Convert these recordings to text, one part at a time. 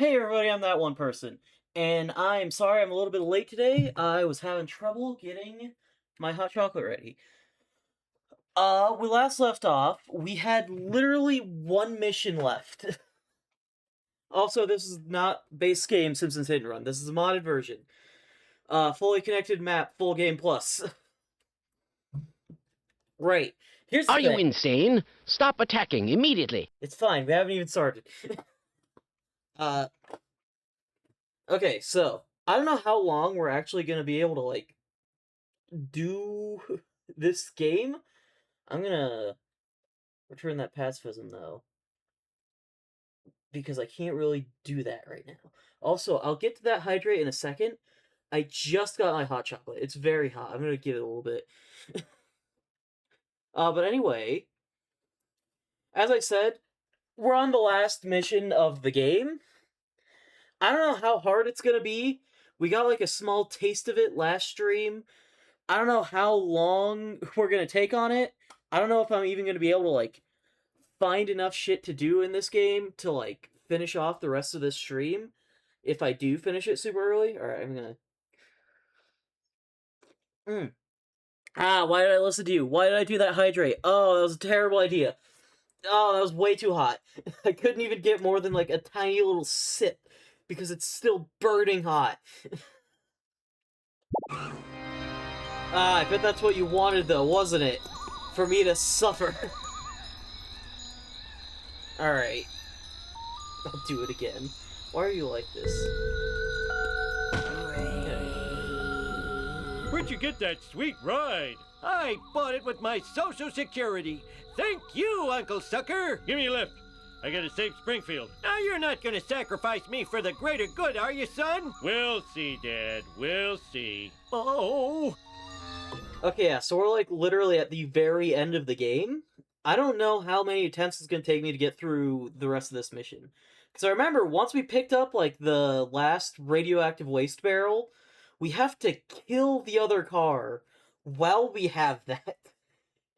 Hey everybody, I'm that one person. And I'm sorry I'm a little bit late today. I was having trouble getting my hot chocolate ready. We last left off, we had literally one mission left. Also, this is not base game Simpsons Hit and Run. This is a modded version. Fully connected map, full game plus. Right. Here's the Are you thing. insane? Stop attacking immediately. It's fine, we haven't even started. Okay, so, I don't know how long we're actually gonna be able to, like, do this game. I'm gonna return that pacifism, though, because I can't really do that right now. Also, I'll get to that hydrate in a second. I just got my hot chocolate. It's very hot. I'm gonna give it a little bit. But anyway, as I said, we're on the last mission of the game. I don't know how hard it's gonna be. We got, like, a small taste of it last stream. I don't know how long we're gonna take on it. I don't know if I'm even gonna be able to, like, find enough shit to do in this game to, like, finish off the rest of this stream. If I do finish it super early. Alright, I'm gonna... why did I listen to you? Why did I do that hydrate? Oh, that was a terrible idea. Oh, that was way too hot. I couldn't even get more than, like, a tiny little sip, because it's still burning hot. I bet that's what you wanted, though, wasn't it? For me to suffer. Alright. I'll do it again. Why are you like this? Where'd you get that sweet ride? I bought it with my Social Security. Thank you, Uncle Sucker. Give me a lift. I gotta save Springfield. Now you're not gonna sacrifice me for the greater good, are you, son? We'll see, Dad. We'll see. Oh. Okay, yeah, so we're, like, literally at the very end of the game. I don't know how many attempts it's gonna take me to get through the rest of this mission. Because I remember, once we picked up, like, the last radioactive waste barrel, we have to kill the other car while we have that.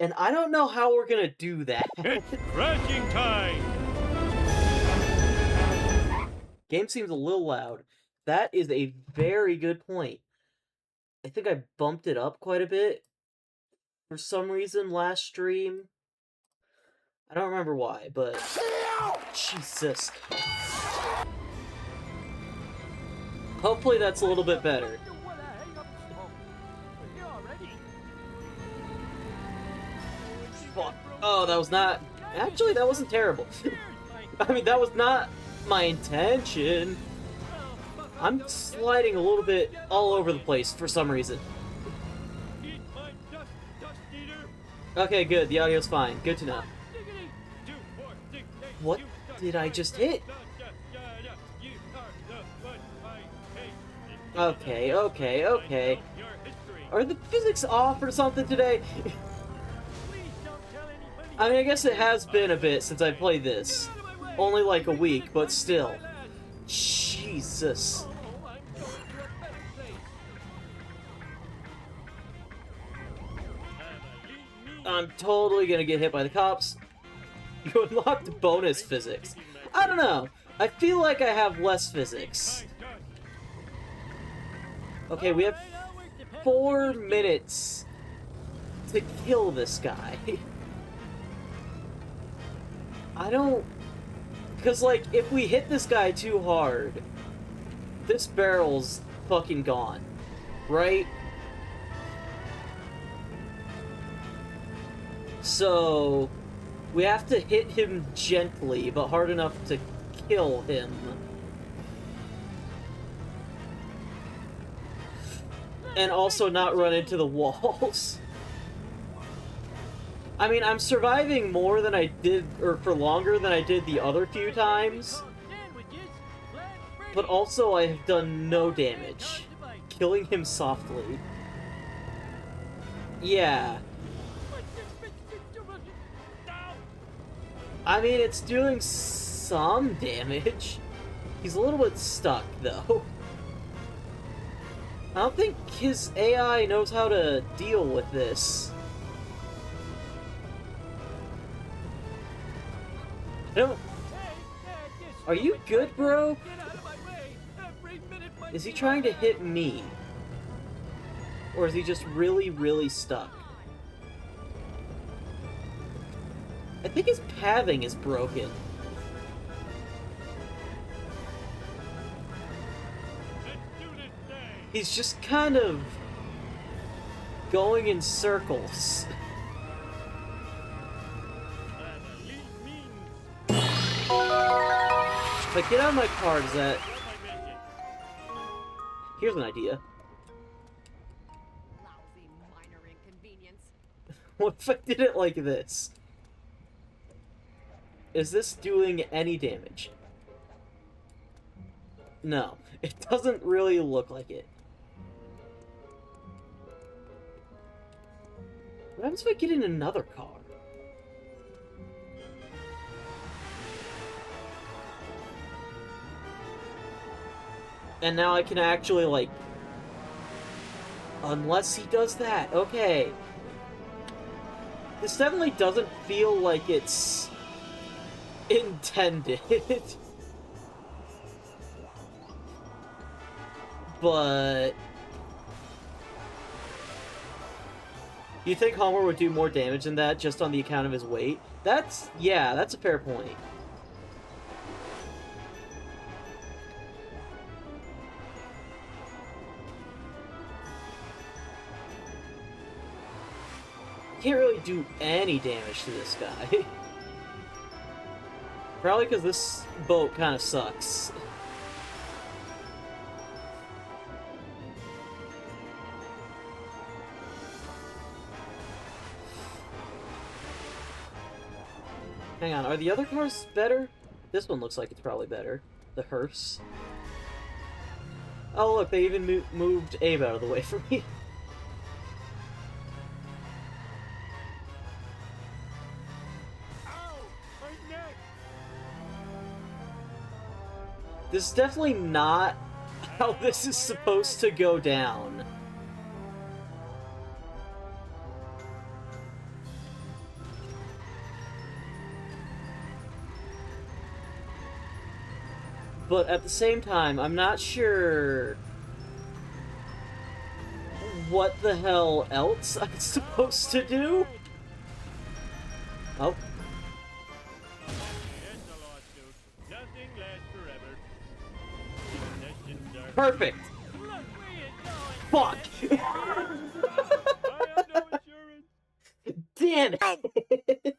And I don't know how we're gonna do that. It's crashing time! Game seems a little loud. That is a very good point. I think I bumped it up quite a bit for some reason last stream. I don't remember why, but... Jesus. Hopefully that's a little bit better. Fuck. Oh, that was not... Actually, that wasn't terrible. I mean, that was not my intention. I'm sliding a little bit all over the place for some reason. Okay, good. The audio's fine. Good to know. What did I just hit? Okay, okay, okay. Are the physics off or something today? I mean, I guess it has been a bit since I played this. Only like a week, but still. Jesus. I'm totally gonna get hit by the cops. You unlocked bonus physics. I don't know. I feel like I have less physics. Okay, we have 4 minutes to kill this guy. I don't... Because, like, if we hit this guy too hard, this barrel's fucking gone. Right? So... we have to hit him gently, but hard enough to kill him. And also not run into the walls. I mean, I'm surviving more than I did, or for longer than I did the other few times. But also I have done no damage. Killing him softly. Yeah. I mean, it's doing some damage. He's a little bit stuck, though. I don't think his AI knows how to deal with this. I don't... Are you good, bro? Is he trying to hit me? Or is he just really, really stuck? I think his pathing is broken. He's just kind of going in circles. But get out of my car, does that... Here's an idea. Lousy minor inconvenience. What if I did it like this? Is this doing any damage? No, it doesn't really look like it. What happens if I get in another car? And now I can actually, like... Unless he does that, okay. This definitely doesn't feel like it's... intended. But... You think Homer would do more damage than that just on the account of his weight? That's... yeah, that's a fair point. Can't really do any damage to this guy. Probably because this boat kind of sucks. Hang on, are the other cars better? This one looks like it's probably better. The hearse. Oh look, they even moved Abe out of the way for me. This is definitely not how this is supposed to go down. But at the same time, I'm not sure what the hell else I'm supposed to do. Oh. Perfect! Fuck! Damn it!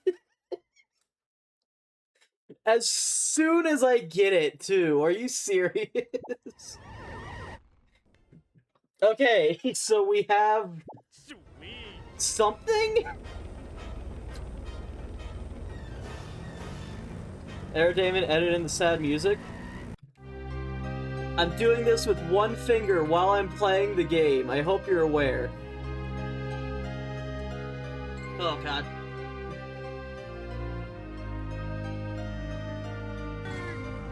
As soon as I get it, too. Are you serious? Okay, so we have... something? Entertainment, edit in the sad music. I'm doing this with one finger while I'm playing the game. I hope you're aware. Oh, God.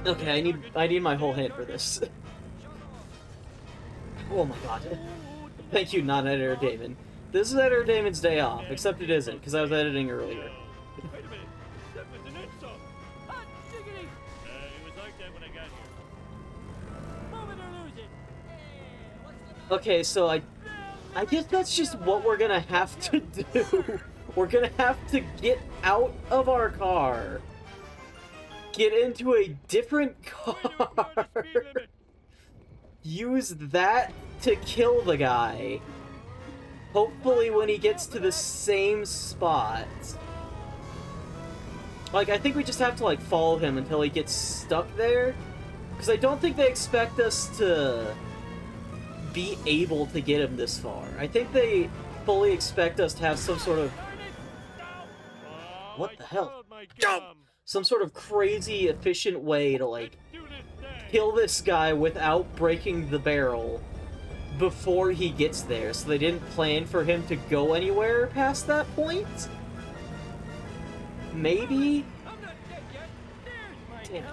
Okay, I need my whole hand for this. Oh my God. Thank you, non-editor Damon. This is editor Damon's day off, except it isn't, because I was editing earlier. Wait a minute, that was an insult. Hot diggity! It was like that when I got here. Move it or lose it. Okay, so I guess that's just what we're gonna have to do. We're gonna have to get out of our car. Get into a different car. Use that to kill the guy. Hopefully when he gets to the same spot. Like, I think we just have to, like, follow him until he gets stuck there. Because I don't think they expect us to be able to get him this far. I think they fully expect us to have some sort of... What the hell? Some sort of crazy efficient way to, like, kill this guy without breaking the barrel before he gets there, so they didn't plan for him to go anywhere past that point? Maybe? Damn.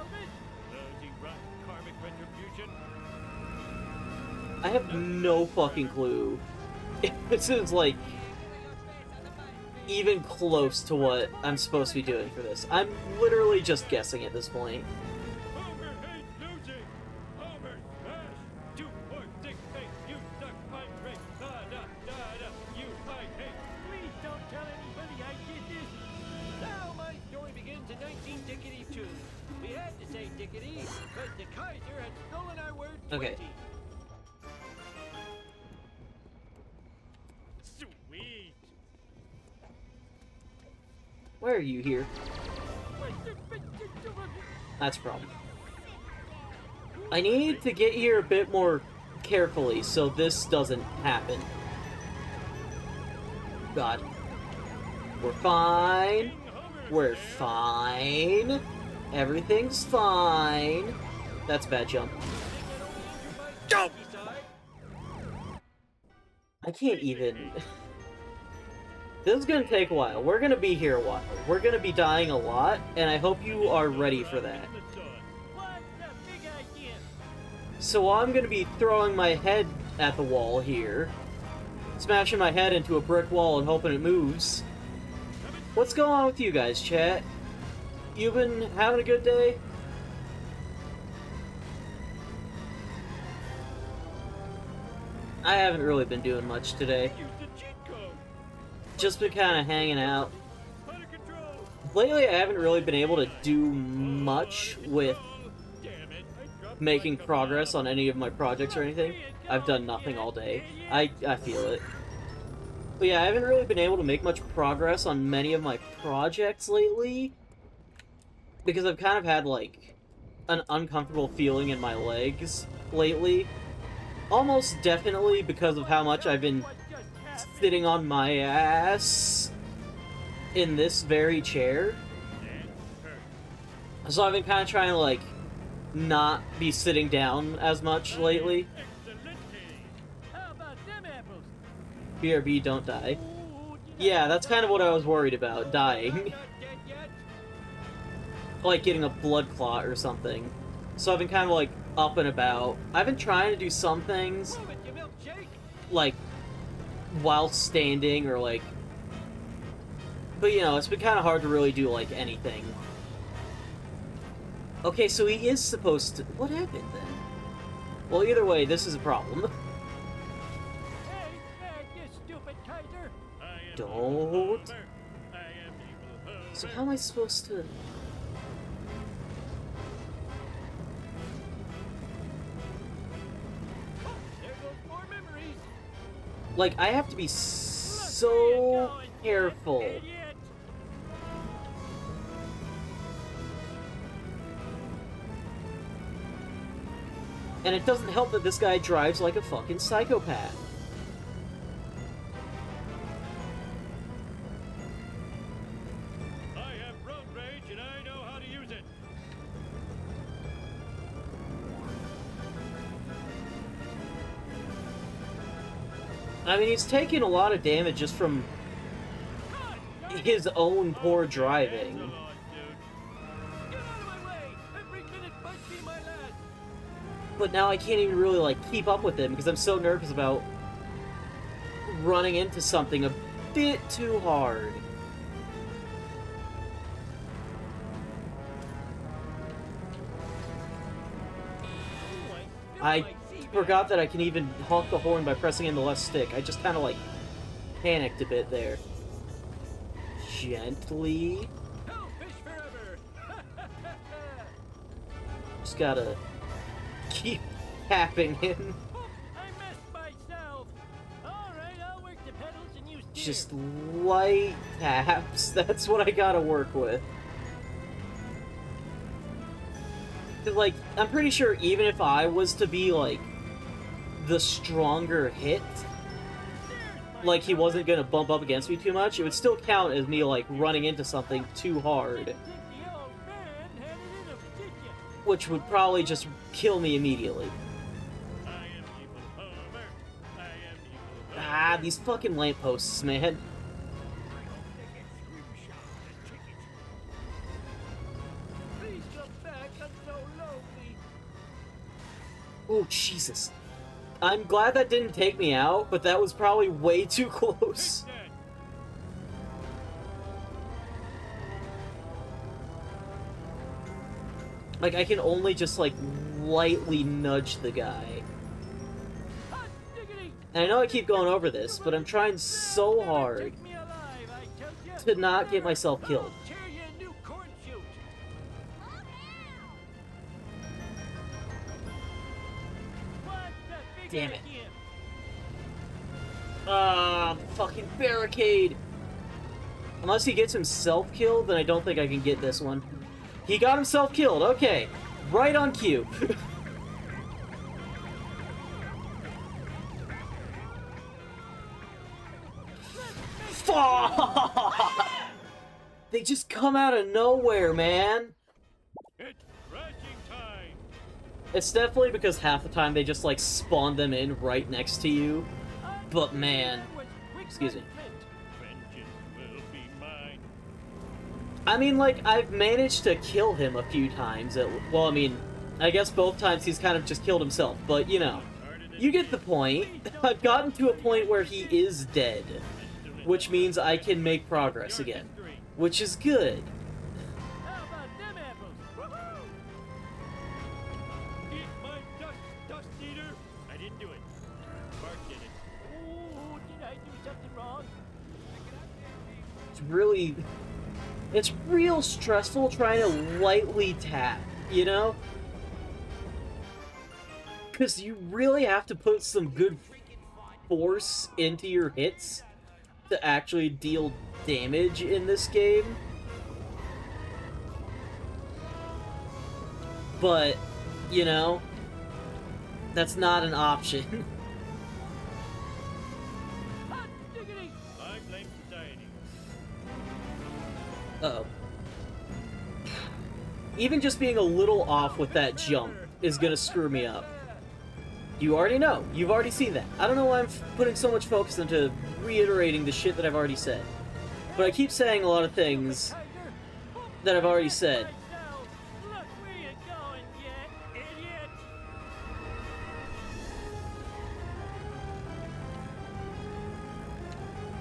I have no fucking clue if this is, like, even close to what I'm supposed to be doing for this. I'm literally just guessing at this point. Homer hates losing. Homer smash to diggity, but the Kaiser had stolen our word 20. Okay. Sweet. Why are you here? That's a problem. I need to get here a bit more carefully so this doesn't happen. God. We're fine. We're fine. Everything's fine. That's a bad jump. Jump! I can't even... This is gonna take a while. We're gonna be here a while. We're gonna be dying a lot, and I hope you are ready for that. So I'm gonna be throwing my head at the wall here. Smashing my head into a brick wall and hoping it moves. What's going on with you guys, chat? You been having a good day? I haven't really been doing much today. Just been kind of hanging out. Lately, I haven't really been able to do much with making progress on any of my projects or anything. I've done nothing all day. I feel it. But yeah, I haven't really been able to make much progress on many of my projects lately. Because I've kind of had, like, an uncomfortable feeling in my legs lately. Almost definitely because of how much I've been sitting on my ass in this very chair. So I've been kind of trying to, like, not be sitting down as much lately. BRB, don't die. Yeah, that's kind of what I was worried about, dying. Like getting a blood clot or something. So I've been kind of, like, up and about. I've been trying to do some things, like, while standing, or, like... But, you know, it's been kind of hard to really do, like, anything. Okay, so he is supposed to... What happened, then? Well, either way, this is a problem. Don't... So how am I supposed to... Like, I have to be so careful. And it doesn't help that this guy drives like a fucking psychopath. I have road rage and I know how to use it. I mean, he's taking a lot of damage just from his own poor driving. But now I can't even really, like, keep up with him because I'm so nervous about running into something a bit too hard. I forgot that I can even honk the horn by pressing in the left stick. I just kind of, like, panicked a bit there. Gently. Just gotta keep tapping him. Just light taps. That's what I gotta work with. 'Cause, like, I'm pretty sure even if I was to be, like, the stronger hit, like, he wasn't gonna bump up against me too much, it would still count as me, like, running into something too hard. Which would probably just kill me immediately. Ah, these fucking lampposts, man. Oh, Jesus. I'm glad that didn't take me out, but that was probably way too close. Like, I can only just, like, lightly nudge the guy. And I know I keep going over this, but I'm trying so hard to not get myself killed. Damn it. Fucking barricade. Unless he gets himself killed, then I don't think I can get this one. He got himself killed, okay. Right on cue. Fuck! They just come out of nowhere, man. It's crashing time. It's definitely because half the time they just, like, spawn them in right next to you. But, man. Excuse me. Vengeance will be mine. I mean, like, I've managed to kill him a few times. Well, I mean, I guess both times he's kind of just killed himself. But, you know, you get the point. I've gotten to a point where he is dead. Which means I can make progress again. Which is good. How about them apples? Woohoo! Eat my dust eater. I didn't do it. Bart did it. Oh, did I do something wrong? It's real stressful trying to lightly tap, you know? Because you really have to put some good force into your hits to actually deal damage in this game. But, you know, that's not an option. Hot diggity! I blame society. Uh-oh. Even just being a little off with that jump is gonna screw me up. You already know. You've already seen that. I don't know why I'm putting so much focus into reiterating the shit that I've already said. But I keep saying a lot of things that I've already said. Look where you're going, you idiot!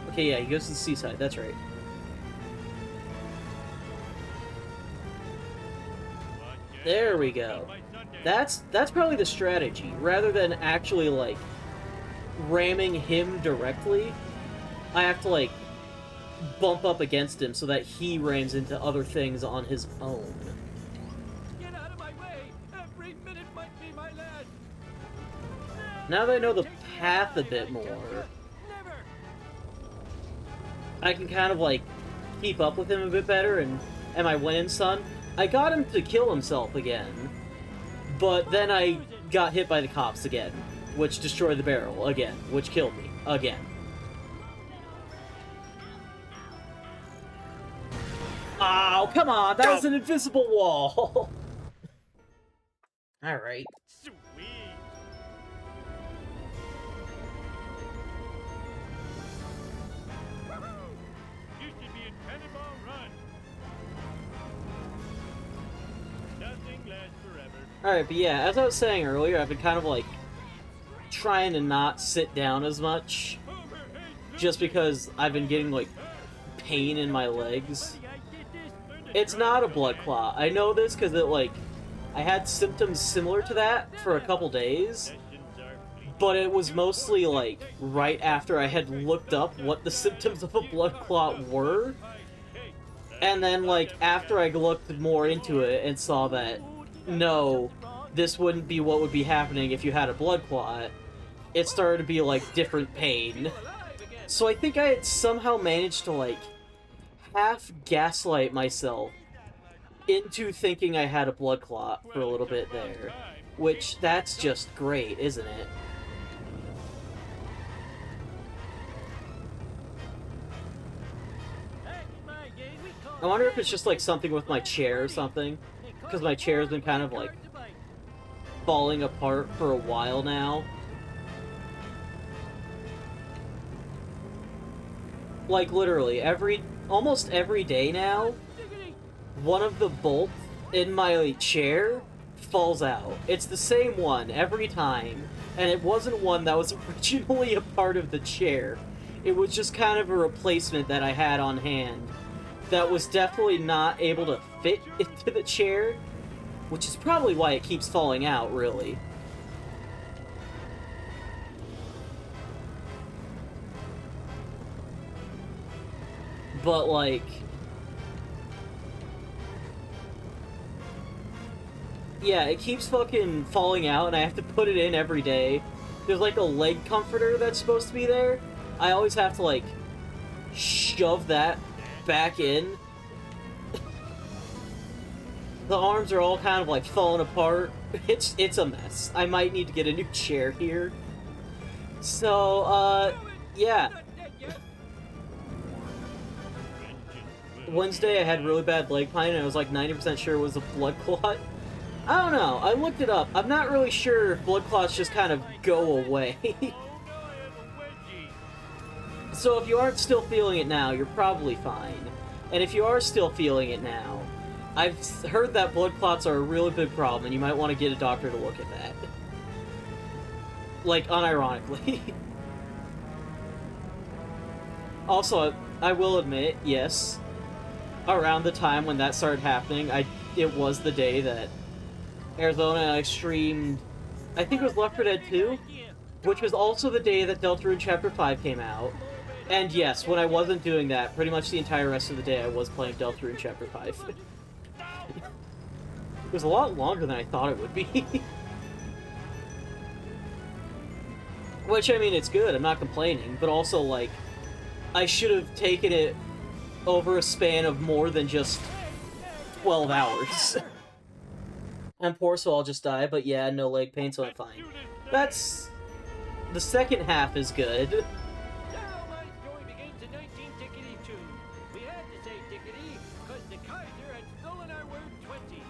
Okay, yeah, he goes to the seaside. That's right. There we go. That's probably the strategy. Rather than actually, like, ramming him directly, I have to, like, bump up against him so that he rams into other things on his own. Get out of my way! Every minute might be my last! Now that I know the path a bit more, Never! I can kind of, like, keep up with him a bit better, and am I winning, son? I got him to kill himself again, but then I got hit by the cops again, which destroyed the barrel again, which killed me again. Oh, come on, that was an invisible wall! Alright. Sweet! You should be in Cannonball Run! Nothing lasts forever. Alright, but yeah, as I was saying earlier, I've been kind of, like, trying to not sit down as much, just because I've been getting, like, pain in my legs. It's not a blood clot. I know this because I had symptoms similar to that for a couple days, but it was mostly, like, right after I had looked up what the symptoms of a blood clot were, and then, like, after I looked more into it and saw that, no, this wouldn't be what would be happening if you had a blood clot, it started to be, like, different pain. So I think I had somehow managed to, like, half gaslight myself into thinking I had a blood clot for a little bit there. Which, that's just great, isn't it? I wonder if it's just like something with my chair or something. Because my chair's been kind of like falling apart for a while now. Like literally, almost every day now, one of the bolts in my chair falls out. It's the same one every time, and it wasn't one that was originally a part of the chair. It was just kind of a replacement that I had on hand that was definitely not able to fit into the chair, which is probably why it keeps falling out, really. But, like, yeah, it keeps fucking falling out, and I have to put it in every day. there's like a leg comforter that's supposed to be there. I always have to like shove that back in. The arms are all kind of like falling apart. It's a mess. I might need to get a new chair here. So, yeah. Wednesday I had really bad leg pain and I was like 90% sure it was a blood clot. I don't know. I looked it up. I'm not really sure if blood clots just kind of go away. So if you aren't still feeling it now, you're probably fine. And if you are still feeling it now, I've heard that blood clots are a really big problem, and you might want to get a doctor to look at that. Like, unironically. Also, I will admit, yes, around the time when that started happening, it was the day that Arizona and I streamed, I think it was Left 4 Dead 2, which was also the day that Deltarune Chapter 5 came out. And yes, when I wasn't doing that, pretty much the entire rest of the day I was playing Deltarune Chapter 5. It was a lot longer than I thought it would be. Which, I mean, it's good, I'm not complaining, but also, like, I should have taken it over a span of more than just 12 hours. I'm poor, so I'll just die, but yeah, no leg pain, so I'm fine. That's... The second half is good. Now my story begins in 1962. We had to say dickety because the Kaiser had stolen our word 20.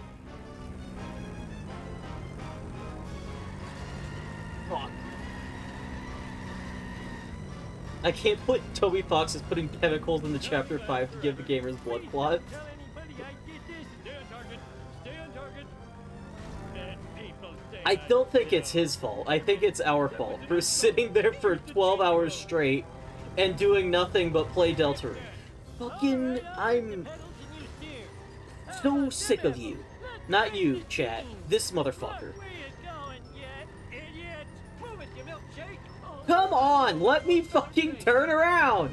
Fuck. I can't believe Toby Fox is putting chemicals in the Chapter 5 to give the gamers blood clots. Tell anybody I did this. Stay on target. Stay on target. And people say I don't think it's his fault. I think it's our fault for sitting there for 12 hours straight and doing nothing but play Deltarune. Fucking, I'm so sick of you. Not you, chat. This motherfucker. Come on, let me fucking turn around!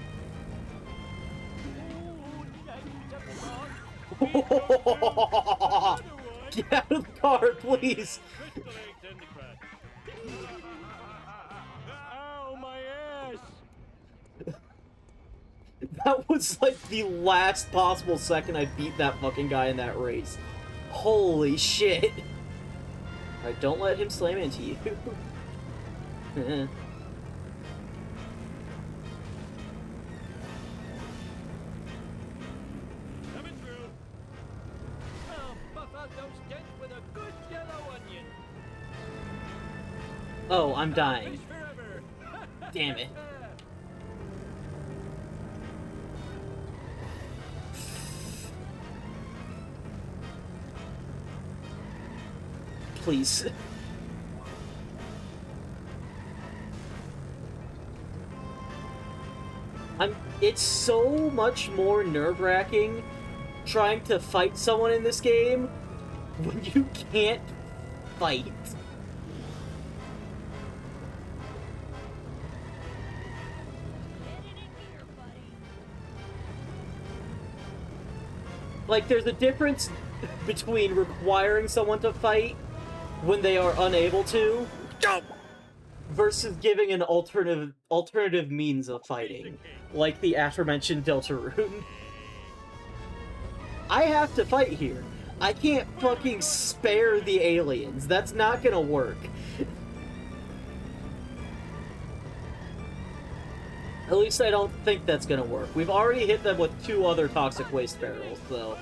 Get out of the car, please! Ow, my ass! That was like the last possible second I beat that fucking guy in that race. Holy shit! Alright, don't let him slam into you. Coming through. I'll buff out those dents with a good yellow onion. Oh, I'm dying. Fish forever. Damn it. Please. It's so much more nerve-wracking trying to fight someone in this game when you can't fight. Like, there's a difference between requiring someone to fight when they are unable to, versus giving an alternative means of fighting, like the aforementioned Deltarune. I have to fight here. I can't fucking spare the aliens. That's not gonna work. At least I don't think that's gonna work. We've already hit them with 2 other toxic waste barrels, though.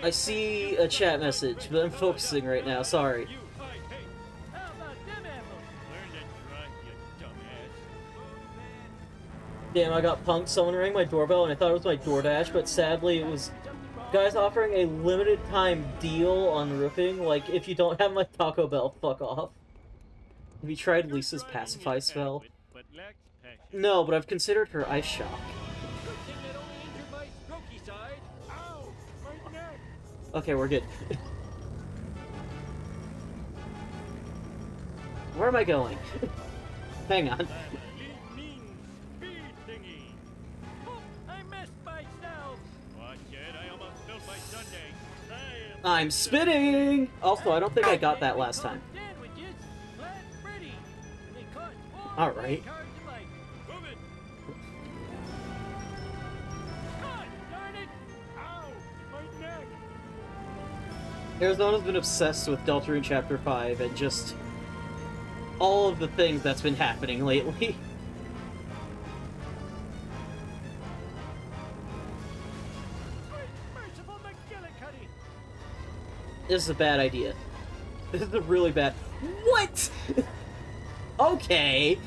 I see a chat message, but I'm focusing right now, sorry. Damn, I got punked. Someone rang my doorbell and I thought it was my DoorDash, but sadly it was guys offering a limited time deal on roofing. Like, if you don't have my Taco Bell, fuck off. Have you tried Lisa's Pacify spell? No, but I've considered her Ice Shock. Okay, we're good. Where am I going? Hang on. I'm spinning! Also, I don't think I got that last time. Alright. Move it. God darn it! Ow! My neck! Arizona's been obsessed with Deltarune Chapter 5 and just all of the things that's been happening lately. Merciful McGillicuddy! This is a bad idea. This is a really bad... What?! Okay.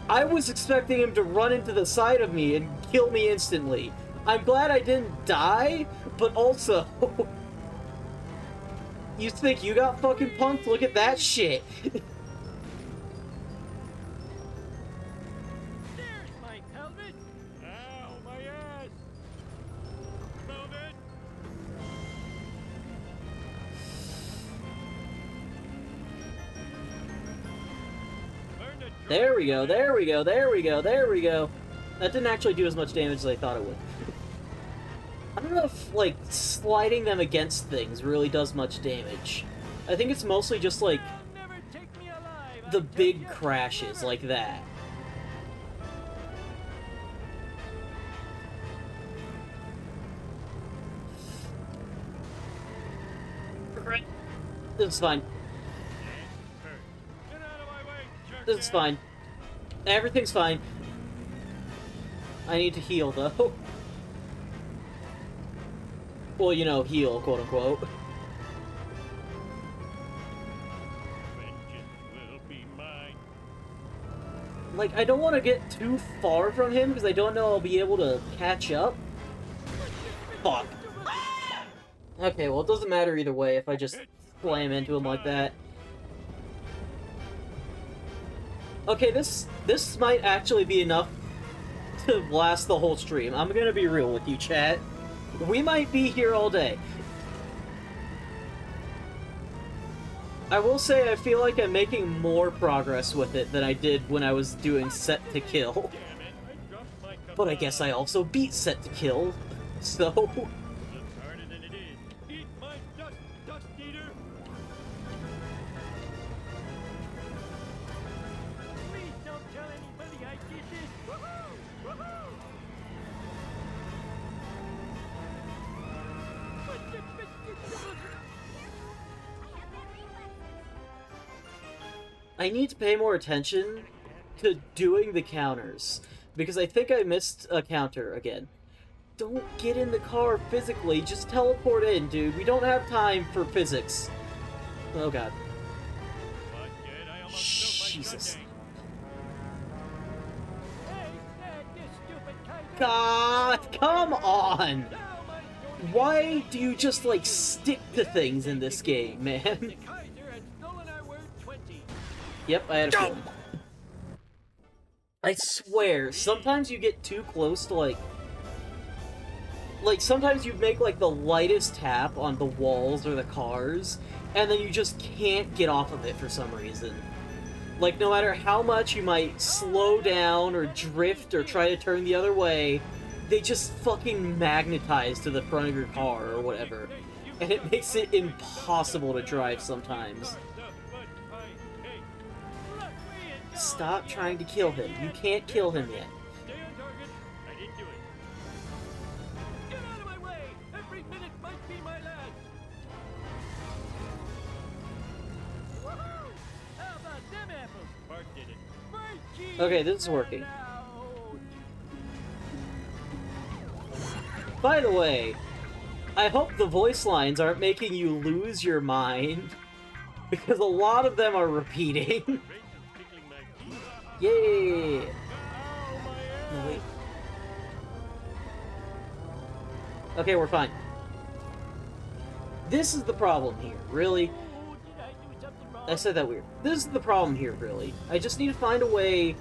I was expecting him to run into the side of me and kill me instantly. I'm glad I didn't die, but also... You think you got fucking punked? Look at that shit. There's my helmet! Ow, my ass! Move it! Learn to There we go, there we go, there we go, there we go. That didn't actually do as much damage as I thought it would. I don't know if, like, sliding them against things really does much damage. I think it's mostly just, like, They'll never take me alive, the I tell big ya. crashes like that. This is fine. Get out of my way, jerk This is fine. Everything's fine. I need to heal, though. Well, you know, heal, quote-unquote. Vengeance will be mine. Like, I don't want to get too far from him, because I don't know I'll be able to catch up. Fuck. Okay, well, it doesn't matter either way if I just slam into him like that. Okay, this might actually be enough to last the whole stream. I'm gonna be real with you, chat. We might be here all day. I will say I feel like I'm making more progress with it than I did when I was doing Set to Kill. Damn it, I dropped my But I guess I also beat Set to Kill, so... Looks harder than it is. Eat my dust, dust eater! Please don't tell anybody I did this! Woohoo! Woohoo! I need to pay more attention to doing the counters, because I think I missed a counter again. Don't get in the car physically, just teleport in, dude. We don't have time for physics. Oh god. But yet I almost spilled my Jesus. Sunday. Hey, Dad, you stupid kaiser! God, come on! Now my daughter- Why do you just, like, stick to things in this game, man? The Kaiser had stolen our word 20. Yep, I had a feeling. I swear, sometimes you get too close to, like, sometimes you make, like, the lightest tap on the walls or the cars, and then you just can't get off of it for some reason. Like, no matter how much you might slow down or drift or try to turn the other way, they just fucking magnetize to the front of your car or whatever. And it makes it impossible to drive sometimes. Stop trying to kill him. You can't kill him yet. Stay on target. I didn't do it. Get out of my way! Every minute might be my last. Woohoo! How about them apples? Bart did it. My cheese Okay, this is working. ran out. By the way, I hope the voice lines aren't making you lose your mind, because a lot of them are repeating. Raisins tickling my teeth. Yay! Ow, my No, ass. wait. Okay, we're fine. This is the problem here, really. Oh, did I do something wrong? I said that weird. This is the problem here, really. I just need to find a way,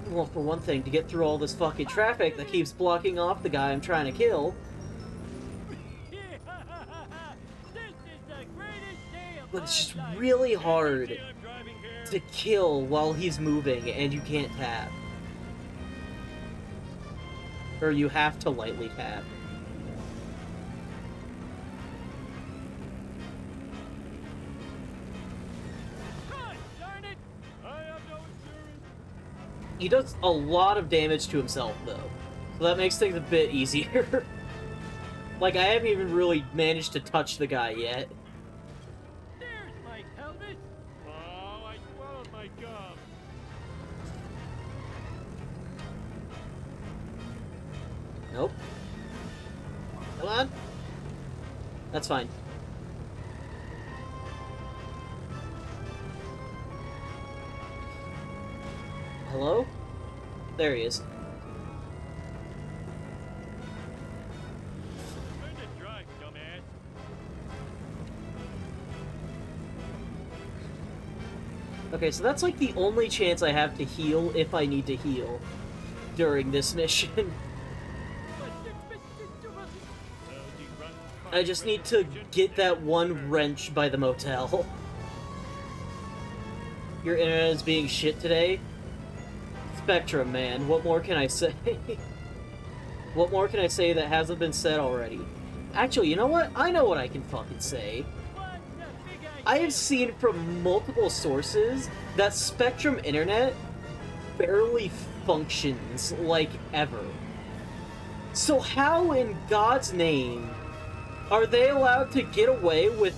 well, for one thing, to get through all this fucking traffic that keeps blocking off the guy I'm trying to kill. This is the greatest day of But it's just my life. really Every hard day I'm driving here. to kill while he's moving and you can't tap. Or you have to lightly tap. He does a lot of damage to himself, though. So that makes things a bit easier. Like, I haven't even really managed to touch the guy yet. There's my helmet. Oh, I swallowed my gum. Nope. Come on. That's fine. Hello? There he is. Learn to drive, dumbass. Okay, so that's like the only chance I have to heal if I need to heal during this mission. I just need to get that one wrench by the motel. Your internet is being shit today? Spectrum, man. What more can I say? What more can I say that hasn't been said already? Actually, you know what? I know what I can fucking say. I have seen from multiple sources that Spectrum Internet barely functions like ever. So how in God's name are they allowed to get away with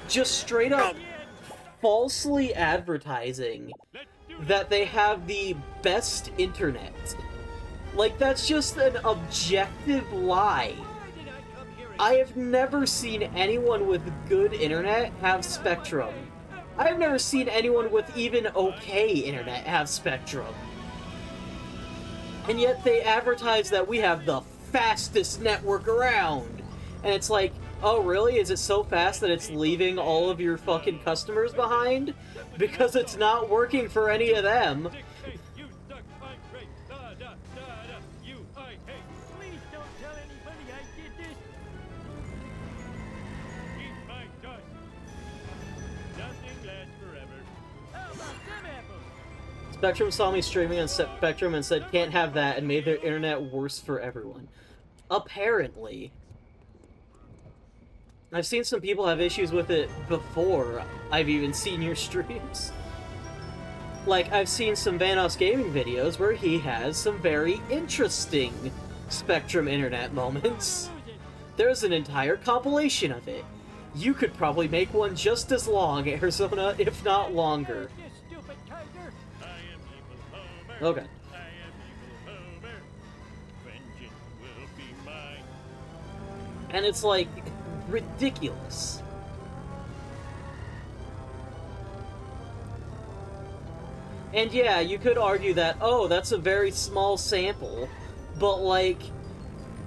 just straight up falsely advertising that they have the best internet? Like, that's just an objective lie. I have never seen anyone with good internet have Spectrum. I have never seen anyone with even okay internet have Spectrum. And yet they advertise that we have the fastest network around. And it's like, oh really? Is it so fast that it's leaving all of your fucking customers behind? Because it's not working for any of them. You suck, I'm great. Da da da da. You I hate. Please don't tell anybody I did this. Eat my dust. Nothing lasts forever. How about them apples? Spectrum saw me streaming on Spectrum and said can't have that and made their internet worse for everyone. Apparently. I've seen some people have issues with it before I've even seen your streams. Like, I've seen some Vanoss Gaming videos where he has some very interesting Spectrum internet moments. There's an entire compilation of it. You could probably make one just as long, Arizona, if not longer. You stupid tiger. I am evil Homer. Okay. I am evil Homer. Vengeance will be mine. And it's like ridiculous. And yeah, you could argue that, oh, that's a very small sample, but like,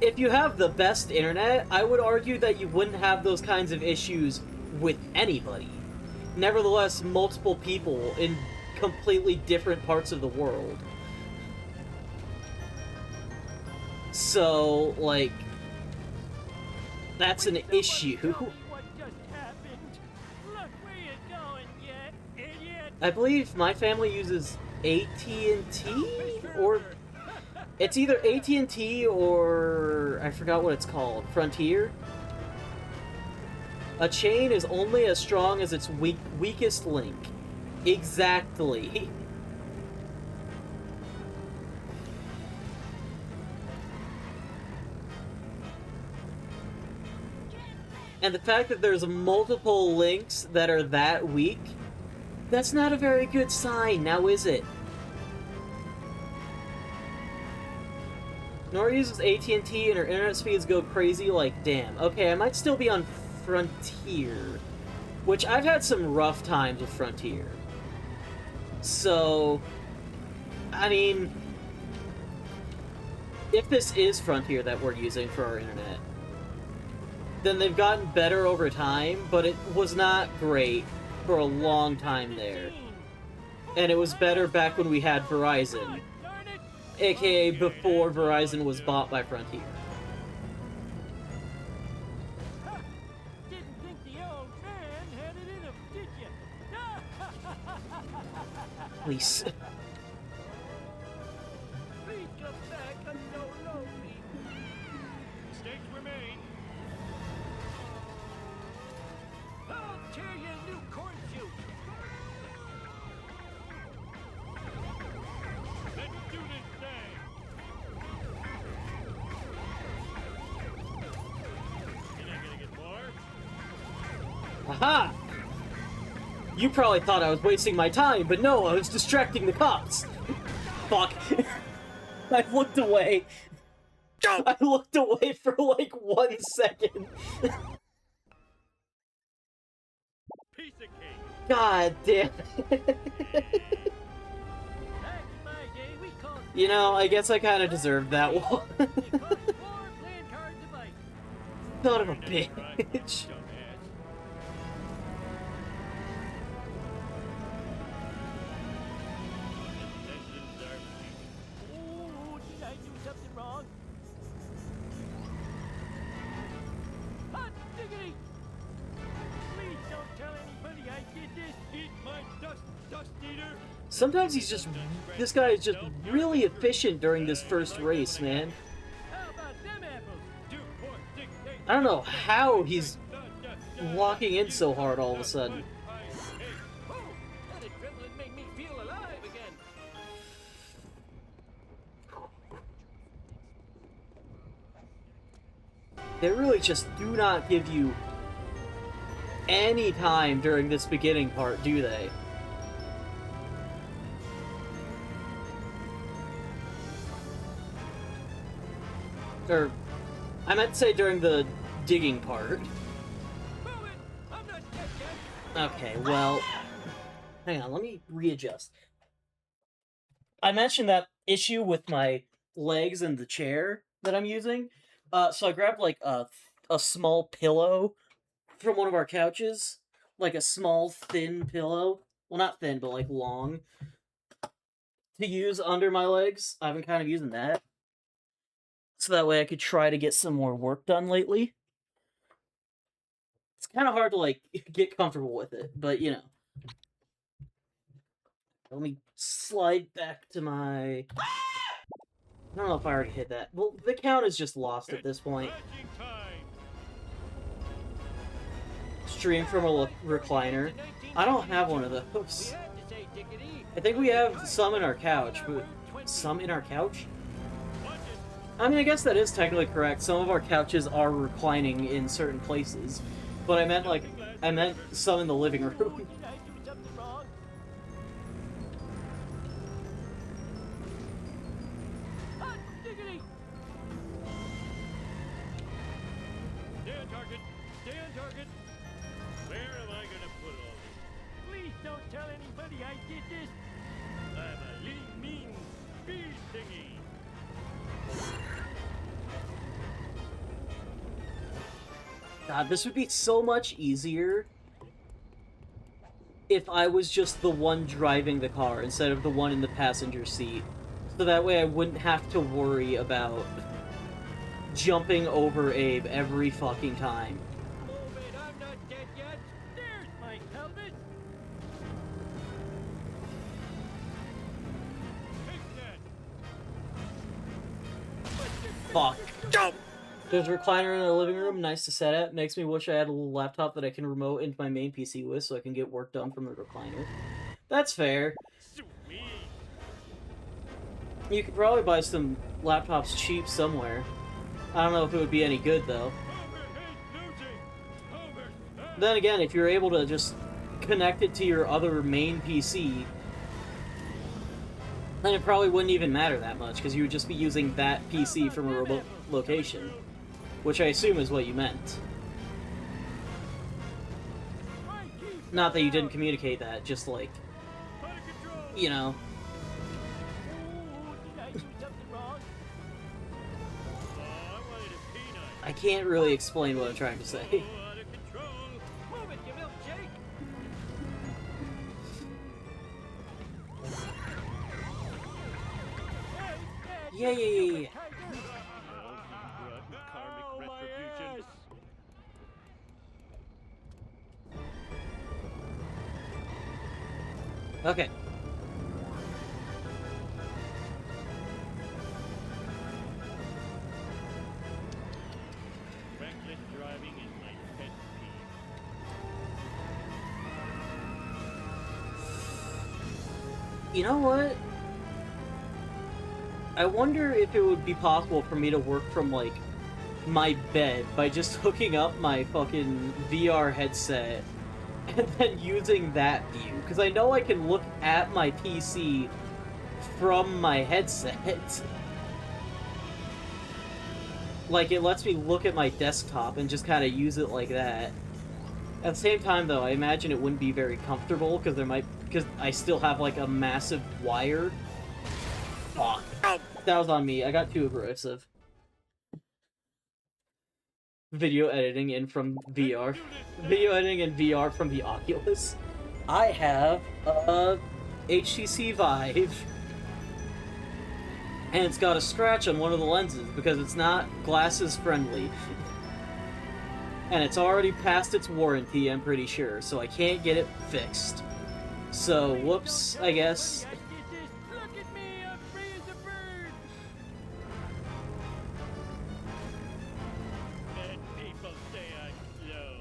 if you have the best internet, I would argue that you wouldn't have those kinds of issues with anybody. Nevertheless, multiple people in completely different parts of the world. So, like, that's an issue. What just happened? Look where you're going, you idiot. I believe my family uses AT&T, or it's either AT&T or I forgot what it's called, Frontier. A chain is only as strong as its weakest link. Exactly. And the fact that there's multiple links that are that weak, that's not a very good sign, now is it? Nora uses AT&T and her internet speeds go crazy like, damn. Okay, I might still be on Frontier, which I've had some rough times with Frontier. So, I mean, if this is Frontier that we're using for our internet, then they've gotten better over time, but it was not great for a long time there. And it was better back when we had Verizon, aka before Verizon was bought by Frontier. Didn't think the old man had it in him, did you? Please. Please come back, I'm so lonely. Mistakes were made. I'll tear you a new corn shoot. Aha! You probably thought I was wasting my time, but no, I was distracting the cops. Fuck. I looked away. I looked away for like 1 second. Piece of cake. God damn it. Back in my day, we called You know, I guess I kind of deserved that one. they called war playing cards of ice. Son of a Never tried, bitch. dumbass. Lessons are free. Oh, did I do something wrong? Hot diggity! Please don't tell anybody I did this. Eat my dust eater. Sometimes he's just... This guy is just really efficient during this first race, man. How about them apples? 2, 4, 6, 8. I don't know how he's locking in so hard all of a sudden. Oh, that adrenaline made me feel alive again. They really just do not give you any time during this beginning part, do they? Or, I meant to say during the digging part. Move it! I'm not dead yet. Okay, well... Hang on, let me readjust. I mentioned that issue with my legs and the chair that I'm using. So I grabbed, like, a small pillow from one of our couches. Like, a small, thin pillow. Well, not thin, but, like, long. To use under my legs. I've been kind of using that. So that way I could try to get some more work done lately. It's kind of hard to, like, get comfortable with it, but, you know. Let me slide back to my... I don't know if I already hit that. Well, the count is just lost at this point. Flashing time. Stream from a recliner. I don't have one of We those. had to say diggity. I think we have some in our couch, but... Some in our couch? Watch it. I mean, I guess that is technically correct. Some of our couches are reclining in certain places. But I meant, like... I meant some in the living room. Did I do something wrong? Hot diggity! Stay on target. Stay on target. Where am I gonna put all this? Please don't tell anybody I did this. I'm a lean, mean speed thingy. God, this would be so much easier if I was just the one driving the car instead of the one in the passenger seat. So that way I wouldn't have to worry about jumping over Abe every fucking time. Move it, I'm not dead yet. There's my helmet. Take that. Fuck. There's a recliner in the living room, nice to set at. Makes me wish I had a little laptop that I can remote into my main PC with so I can get work done from the recliner. That's fair. Sweet. You could probably buy some laptops cheap somewhere. I don't know if it would be any good, though. Overhead losing. Over. Then again, if you're able to just connect it to your other main PC, then it probably wouldn't even matter that much, because you would just be using that PC from a remote location. Which I assume is what you meant. Not that you didn't communicate that, just like, you know. I can't really explain what I'm trying to say. Yeah. Okay. Reckless driving is my pet peeve. You know what? I wonder if it would be possible for me to work from, like, my bed by just hooking up my fucking VR headset and then using that view, because I know I can look at my PC from my headset. Like, it lets me look at my desktop and just kind of use it like that. At the same time, though, I imagine it wouldn't be very comfortable, because I still have, like, a massive wire. Fuck. That was on me. I got too aggressive. Video editing in from VR. Video editing in VR from the Oculus. I have a HTC Vive. And it's got a scratch on one of the lenses because it's not glasses friendly. And it's already past its warranty, I'm pretty sure, so I can't get it fixed. So, whoops, I guess. Look at me, I'm free as a bird. And people say I'm slow.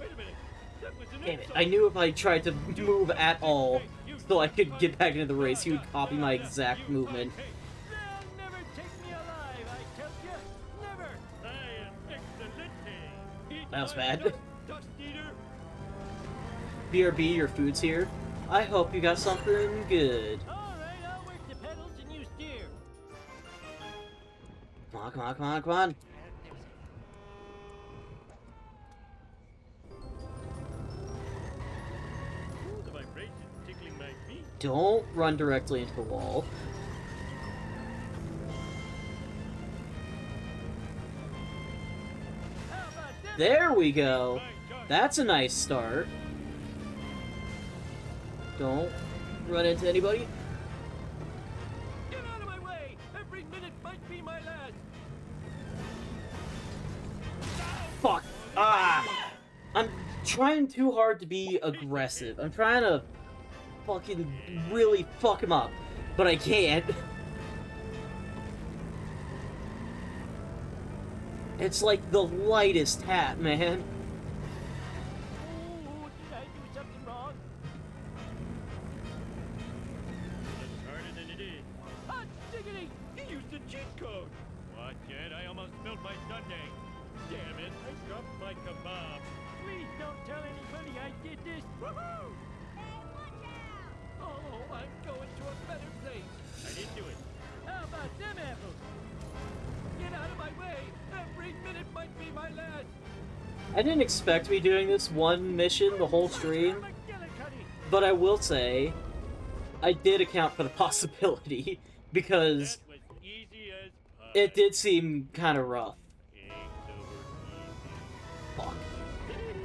Wait a minute. That was an Damn it, insult. I knew if I tried to move at all so I could get back into the race, he would copy my exact movement. They'll never take me alive, I tell you. Never. I am excellent. That was bad. Dust eater. BRB, your food's here. I hope you got something good. All right, I'll work the pedals and you steer. Come on, come on, come on, come on. Ooh, the vibrations tickling my feet. Don't run directly into the wall. How about that? There we go. My God. That's a nice start. Don't run into anybody. Get out of my way! Every minute might be my last. Fuck. Ah. I'm trying too hard to be aggressive. I'm trying to fucking really fuck him up, but I can't. It's like the lightest hat, man. Oh, did I do something wrong? It's harder than it is. Hot diggity! He used a cheat code. Watch it, I almost spilled my sundae. Damn it, I dropped my kebab. Please don't tell anybody I did this. Woohoo! Oh, I'm going to a better place. I didn't do it. How about them apples? Get out of my way! Every minute might be my last. I didn't expect to be doing this one mission the whole stream, but I will say, I did account for the possibility, because That was easy as pie. it did seem kind of rough. Eggs over Fuck. easy.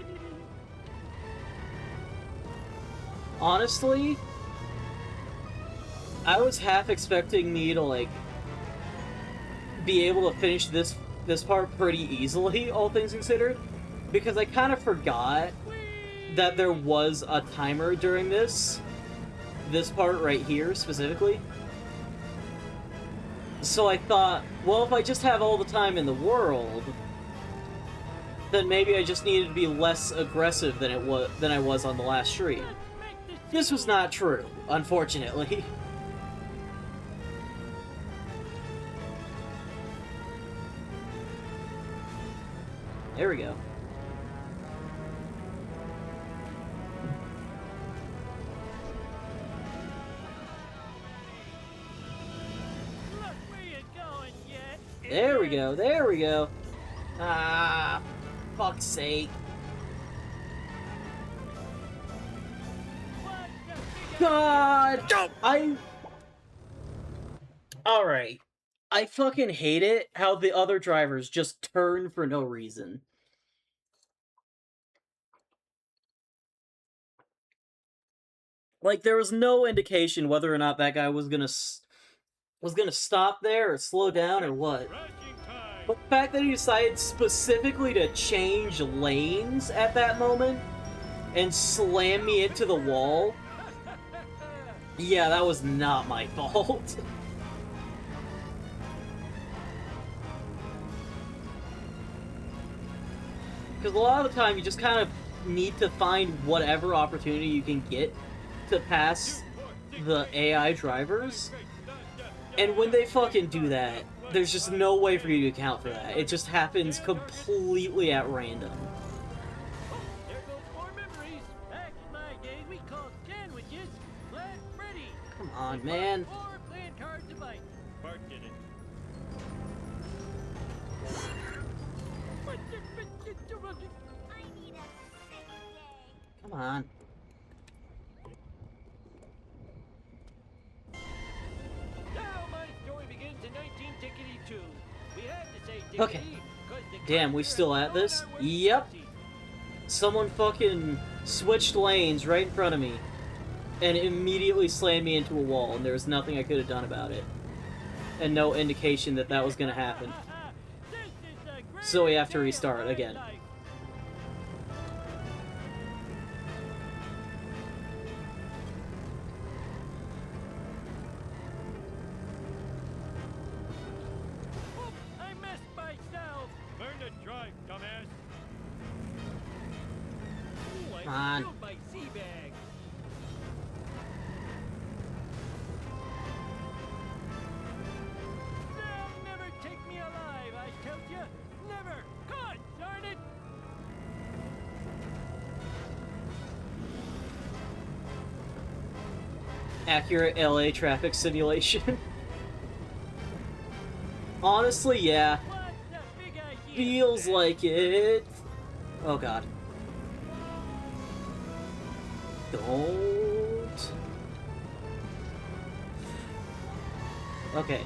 Honestly, I was half expecting me to, like, be able to finish this part pretty easily, all things considered, because I kind of forgot that there was a timer during this part right here, specifically. So I thought, well, if I just have all the time in the world, then maybe I just needed to be less aggressive than I was on the last stream. This was not true, unfortunately. There we go. Look where you're going, yet. There we go, there we go. Ah, fuck's sake. God! Alright. I fucking hate it how the other drivers just turn for no reason. Like, there was no indication whether or not that guy was gonna stop there or slow down or what. Crashing time. But the fact that he decided specifically to change lanes at that moment and slam me into the wall, yeah, that was not my fault. Because a lot of the time you just kind of need to find whatever opportunity you can get to pass the AI drivers. And when they fucking do that, there's just no way for you to account for that. It just happens completely at random. There goes more memories. Hey, on, man. Or playing cards to bite. Bart did it. I need a sick day. Come on. Now my story begins in 1962. We had to say tickety, Okay. 'cause the Damn, we cops still are at this? on our way. Yep. Someone fucking switched lanes right in front of me and immediately slammed me into a wall, and there was nothing I could have done about it. And no indication that that was gonna happen. This is the So we have to greatest day of restart my again. life. Whoop, I missed myself. Learn to drive, dumbass. Ooh, I Come on. spilled my sea bag. They'll never take me alive, I tell you. Never. God darn it. Accurate LA traffic simulation. Honestly, yeah. What's the big idea? Feels like it. Oh god. Don't. Okay.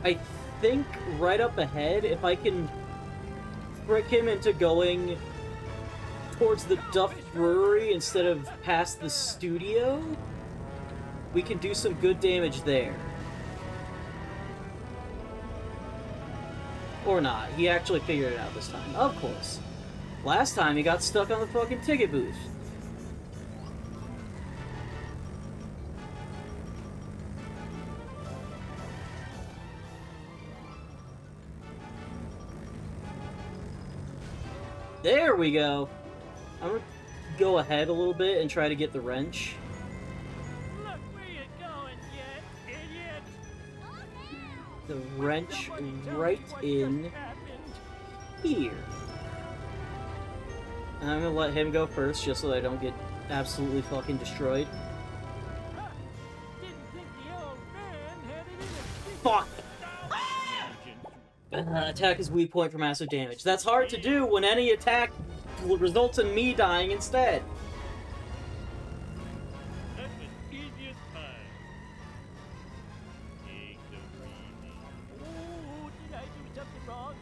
I think right up ahead, if I can trick him into going towards the Duff Brewery instead of past the studio, we can do some good damage there. Or not. He actually figured it out this time. Of course. Last time he got stuck on the fucking ticket booth. There we go. I'm gonna go ahead a little bit and try to get the wrench. Look where you're going, you idiot. The wrench Somebody tell me right what in just happened. here. And I'm gonna let him go first just so I don't get absolutely fucking destroyed. Huh. Didn't think the old man had it in him. Fuck! Attack is weak point for massive damage. That's hard to do when any attack results in me dying instead. That was easy as pie. Take the breezy. Ooh, did I do something wrong?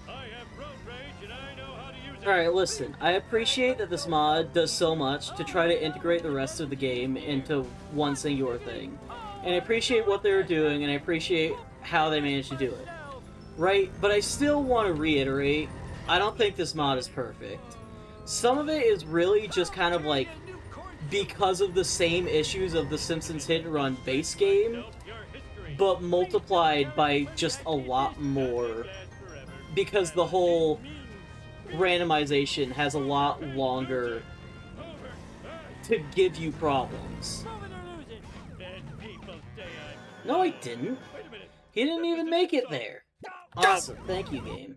I have road rage and I know how to use it. Alright, listen. I appreciate that this mod does so much to try to integrate the rest of the game into one singular thing. And I appreciate what they're doing, and I appreciate how they managed to do it. Right? But I still want to reiterate, I don't think this mod is perfect. Some of it is really just kind of like because of the same issues of the Simpsons Hit and Run base game, but multiplied by just a lot more. Because the whole randomization has a lot longer to give you problems. No, I didn't. He didn't even make it there. Awesome. Thank you, game.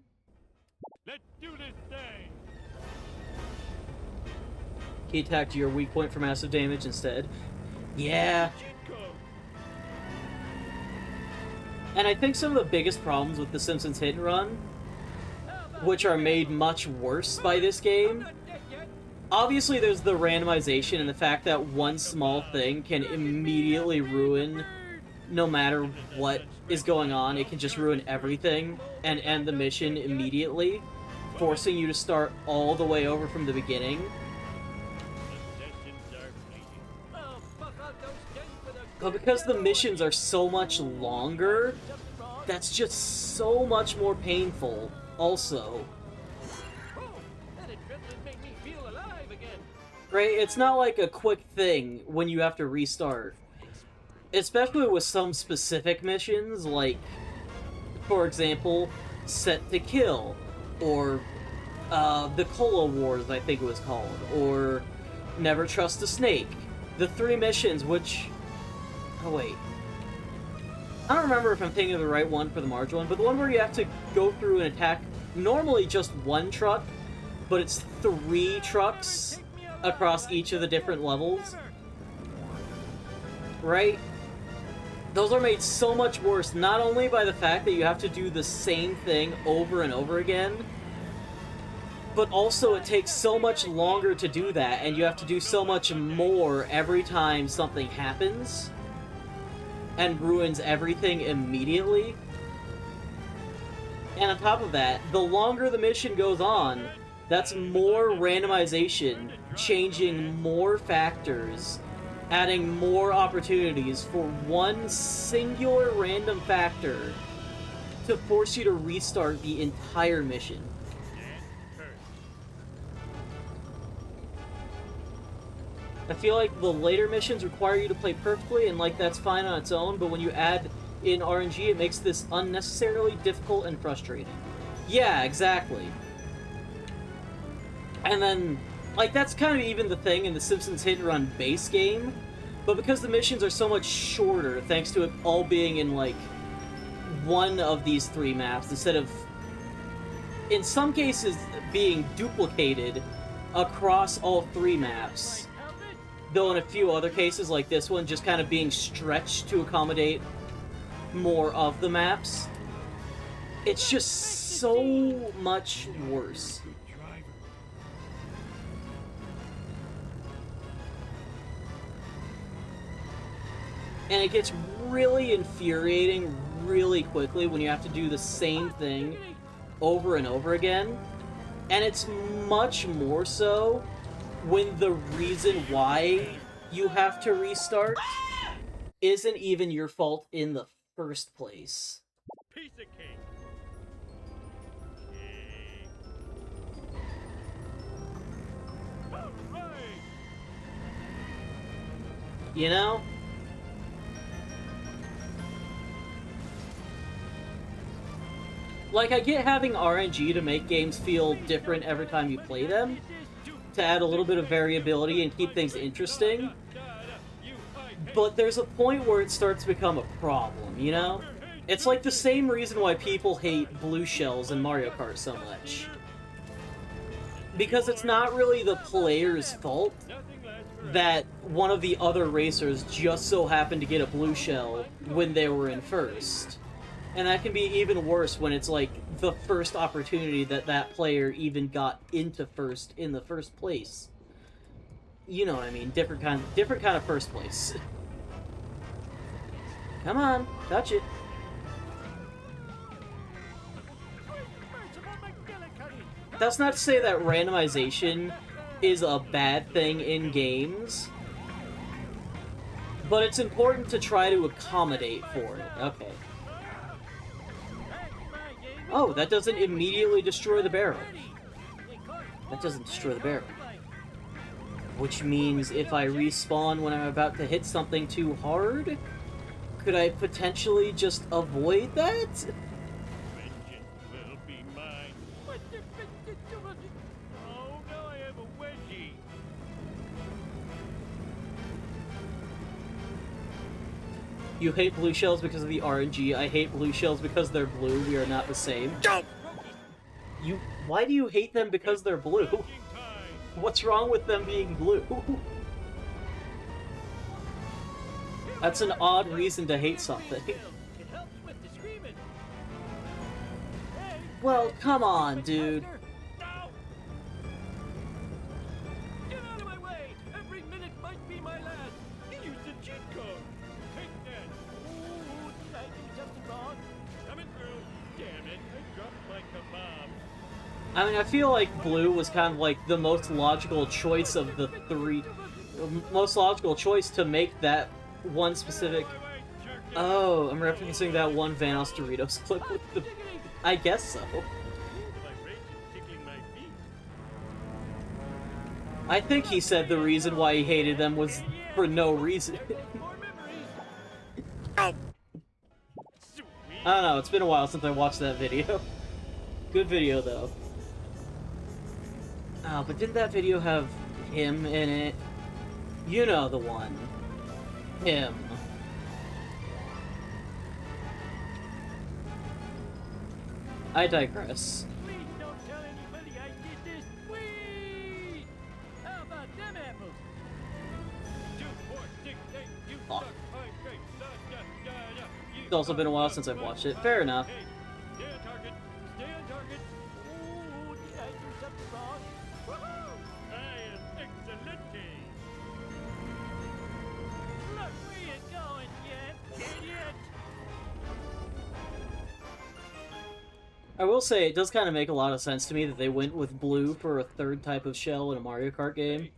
Let's do this thing. He attacked your weak point for massive damage instead. Yeah. And I think some of the biggest problems with the Simpsons Hit and Run, which are made much worse by this game, obviously there's the randomization and the fact that one small thing can immediately ruin, no matter what is going on, it can just ruin everything and end the mission immediately, forcing you to start all the way over from the beginning. But because the missions are so much longer, that's just so much more painful, also. Right? It's not like a quick thing when you have to restart. especially with some specific missions, like, for example, Set to Kill, or the Cola Wars, I think it was called, or Never Trust a Snake. The three missions, which... Oh, wait. I don't remember if I'm thinking of the right one for the Marge one, but the one where you have to go through and attack normally just one truck, but it's 3 trucks across each of the different levels. Right? Those are made so much worse, not only by the fact that you have to do the same thing over and over again, but also it takes so much longer to do that, and you have to do so much more every time something happens and ruins everything immediately. And on top of that, the longer the mission goes on, that's more randomization, changing more factors, adding more opportunities for one singular random factor to force you to restart the entire mission. I feel like the later missions require you to play perfectly, and like that's fine on its own, but when you add in RNG, it makes this unnecessarily difficult and frustrating. Yeah, exactly. And then, like, that's kind of even the thing in the Simpsons Hit and Run base game, but because the missions are so much shorter, thanks to it all being in, like, one of these 3 maps, instead of, in some cases, being duplicated across all 3 maps, though in a few other cases, like this one, just kind of being stretched to accommodate more of the maps, it's just so much worse. And it gets really infuriating really quickly when you have to do the same thing over and over again. And it's much more so when the reason why you have to restart isn't even your fault in the first place. Piece of cake. All right. You know? Like, I get having RNG to make games feel different every time you play them, to add a little bit of variability and keep things interesting, but there's a point where it starts to become a problem, you know? It's like the same reason why people hate blue shells in Mario Kart so much. Because it's not really the player's fault that one of the other racers just so happened to get a blue shell when they were in first. And that can be even worse when it's like the first opportunity that that player even got into first in the first place. You know what I mean? Different kind of first place. Come on, touch it. That's not to say that randomization is a bad thing in games, but it's important to try to accommodate for it. Okay. Oh, that doesn't immediately destroy the barrel. That doesn't destroy the barrel. Which means if I respawn when I'm about to hit something too hard, could I potentially just avoid that? Vengeance will be mine. Oh, now I have a wedgie. You hate blue shells because of the RNG. I hate blue shells because they're blue. We are not the same. Why do you hate them because they're blue? What's wrong with them being blue? That's an odd reason to hate something. It helps with the screaming. Hey, Well, come on, dude. no! Get out of my way! Every minute might be my last. He used the cheat code. Take that. Ooh, did I do something wrong? Coming through. Damn it! I dropped my kebab. I mean, I feel like blue was kind of like the most logical choice of the 3. Most logical choice to make that one specific... Oh, I'm referencing that one Vanos Doritos clip with the... I guess so. I think he said the reason why he hated them was for no reason. I don't know, it's been a while since I watched that video. Good video, though. Oh, but didn't that video have him in it? You know the one. Him. I digress. Please don't tell anybody I did this. Please! How about them apples? 2, 4, 6, 8, you Oh. suck. 5, great. You It's also been a while suck. since I've watched it. Fair enough. Hey, stay on target. Stay on target. Ooh, did I do something wrong? Woohoo! I am excelente. Look, we ain't going yet, idiot. I will say, it does kind of make a lot of sense to me that they went with blue for a third type of shell in a Mario Kart game.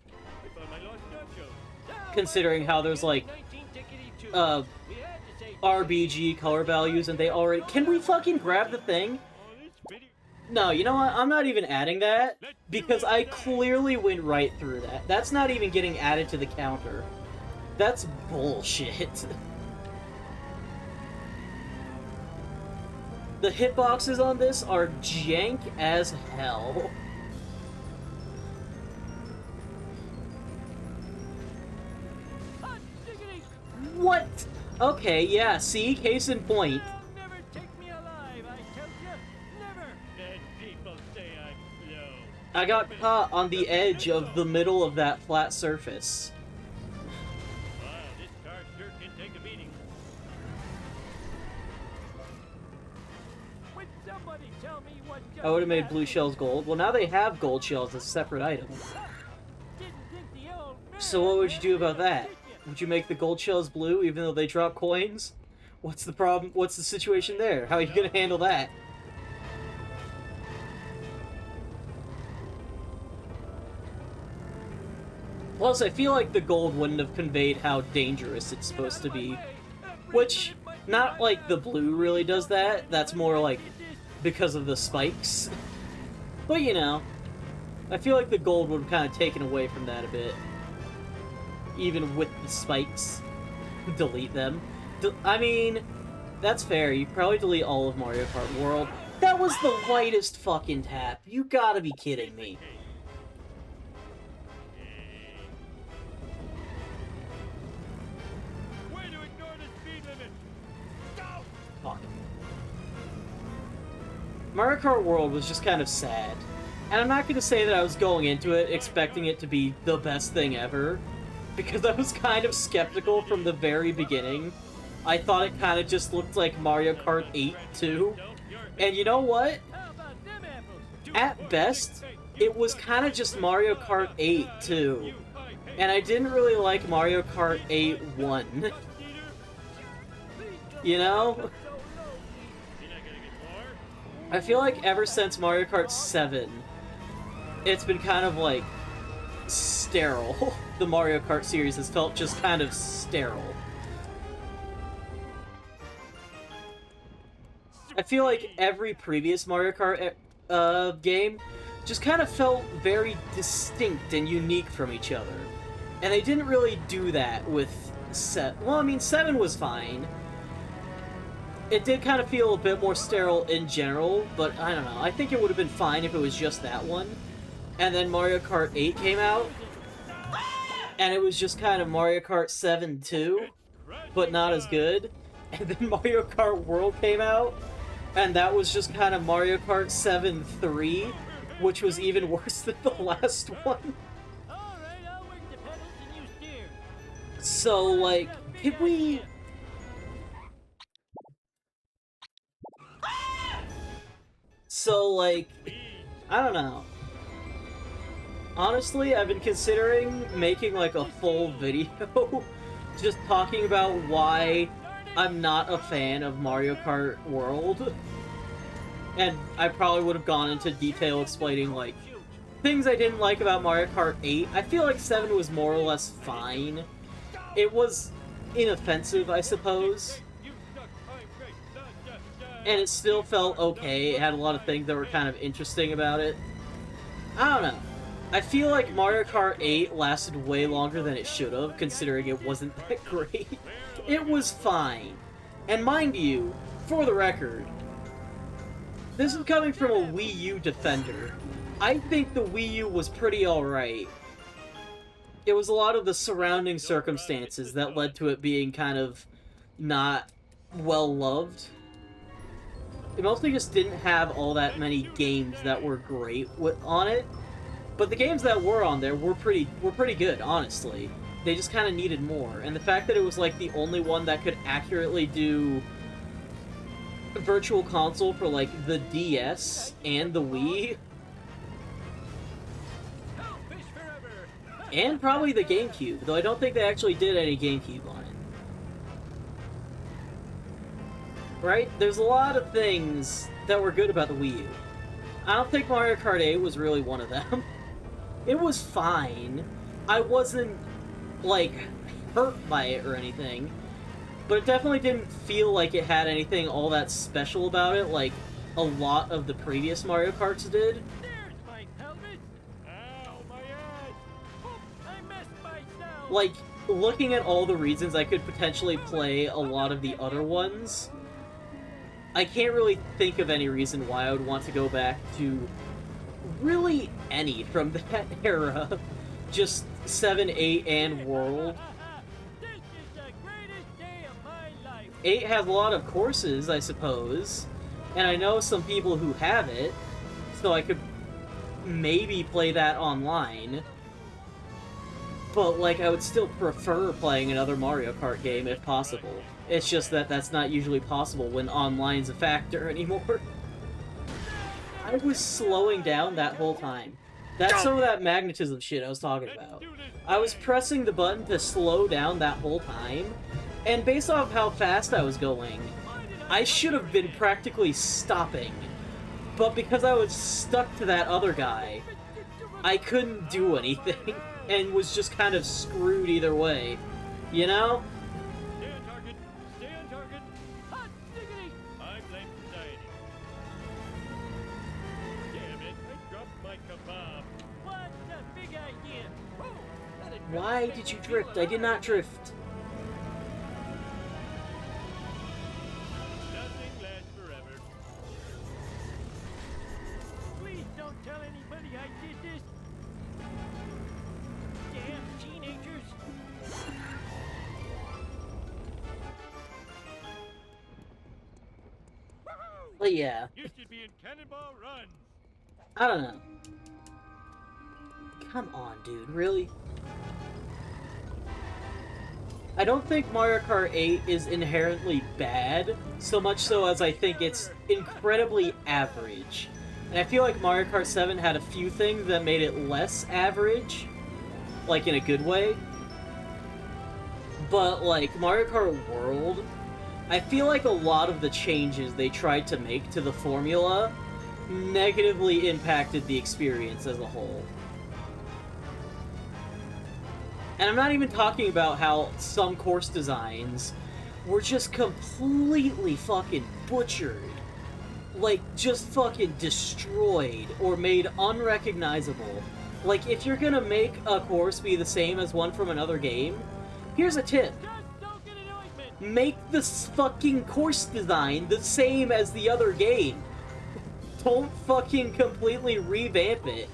I found my lost nacho. Considering how there's, like, 19 tickety-two. uh, We had to say RBG color values, and they already... Can we fucking grab the thing? all this video. No, you know what? I'm not even adding that, because I clearly went right through that. That's not even getting added to the counter. That's bullshit. The hitboxes on this are jank as hell. Hot diggity. What? Okay, yeah, see? Case in point. They'll never take me alive, I tell you. Never. Then people say I'm slow. I got caught on the edge of the middle of that flat surface. Wow, this car sure can take a beating. Would somebody tell me what just I would have made blue happened? shells gold. Well, now they have gold shells as separate items. Didn't think the old man So what would you do about would, that? did ya? Would you make the gold shells blue even though they drop coins? What's the problem? What's the situation there? How are you gonna handle that? Plus, I feel like the gold wouldn't have conveyed how dangerous it's supposed to be. Which, not like the blue really does that. That's more like because of the spikes. But you know, I feel like the gold would have kind of taken away from that a bit. Even with the spikes. Delete them. I mean, that's fair. You probably delete all of Mario Kart World. That was the lightest fucking tap. You gotta be kidding me. Way to ignore the speed limit. Go! Fuck. Mario Kart World was just kind of sad. And I'm not going to say that I was going into it expecting it to be the best thing ever, because I was kind of skeptical from the very beginning. I thought it kind of just looked like Mario Kart 8 too. And you know what? How about them apples? At best, it was kind of just Mario Kart 8 too. And I didn't really like Mario Kart 8 1. You know? I feel like ever since Mario Kart 7, it's been kind of like sterile. The Mario Kart series has felt just kind of sterile. I feel like every previous Mario Kart game just kind of felt very distinct and unique from each other. And they didn't really do that with 7. Well, I mean, 7 was fine. It did kind of feel a bit more sterile in general, but I don't know. I think it would have been fine if it was just that one. And then Mario Kart 8 came out, and it was just kind of Mario Kart 7 2, but not as good. And then Mario Kart World came out, and that was just kind of Mario Kart 7 3, which was even worse than the last one. All right, I'll work the pedals and you steer. So, like, could we... So, like, I don't know. Honestly, I've been considering making, like, a full video just talking about why I'm not a fan of Mario Kart World. And I probably would have gone into detail explaining, like, things I didn't like about Mario Kart 8. I feel like 7 was more or less fine. It was inoffensive, I suppose. And it still felt okay. It had a lot of things that were kind of interesting about it. I don't know. I feel like Mario Kart 8 lasted way longer than it should have, considering it wasn't that great. It was fine. And mind you, for the record, this is coming from a Wii U defender. I think the Wii U was pretty alright. It was a lot of the surrounding circumstances that led to it being kind of not well-loved. It mostly just didn't have all that many games that were great on it, but the games that were on there were pretty good, honestly. They just kind of needed more, and the fact that it was like the only one that could accurately do Virtual Console for like the DS and the Wii, and probably the GameCube, though I don't think they actually did any GameCube on it. Right? There's a lot of things that were good about the Wii U. I don't think Mario Kart 8 was really one of them. It was fine. I wasn't, like, hurt by it or anything. But it definitely didn't feel like it had anything all that special about it, like a lot of the previous Mario Karts did. There's my helmet. Ow, my ass. Oops, I messed myself. Like, looking at all the reasons I could potentially play a lot of the other ones, I can't really think of any reason why I would want to go back to really any from that era. Just 7, 8, and World. This is the greatest day of my life. 8 has a lot of courses, I suppose, and I know some people who have it, so I could maybe play that online. But, like, I would still prefer playing another Mario Kart game if possible. It's just that that's not usually possible when online's a factor anymore. I was slowing down that whole time. That's some of that magnetism shit I was talking about. I was pressing the button to slow down that whole time, and based off how fast I was going, I should have been practically stopping. But because I was stuck to that other guy, I couldn't do anything, and was just kind of screwed either way. You know? Stay on target. Stay on target. Hot diggity. I blame society. Damn it, I dropped my kebab. What's the big idea? Oh, that'd Why make did you me drift? feel I did not drift. Nothing lasts forever. Please don't tell anybody I did this. Damn teenagers. Woohoo! But yeah, You should be in Cannonball Run. I don't know. Come on, dude, really? I don't think Mario Kart 8 is inherently bad, so much so as I think it's incredibly average. And I feel like Mario Kart 7 had a few things that made it less average, like in a good way. But like Mario Kart World, I feel like a lot of the changes they tried to make to the formula negatively impacted the experience as a whole. And I'm not even talking about how some course designs were just completely fucking butchered. Like, just fucking destroyed or made unrecognizable. Like, if you're gonna make a course be the same as one from another game, here's a tip. Just don't get an ointment. Make the fucking course design the same as the other game. Don't fucking completely revamp it.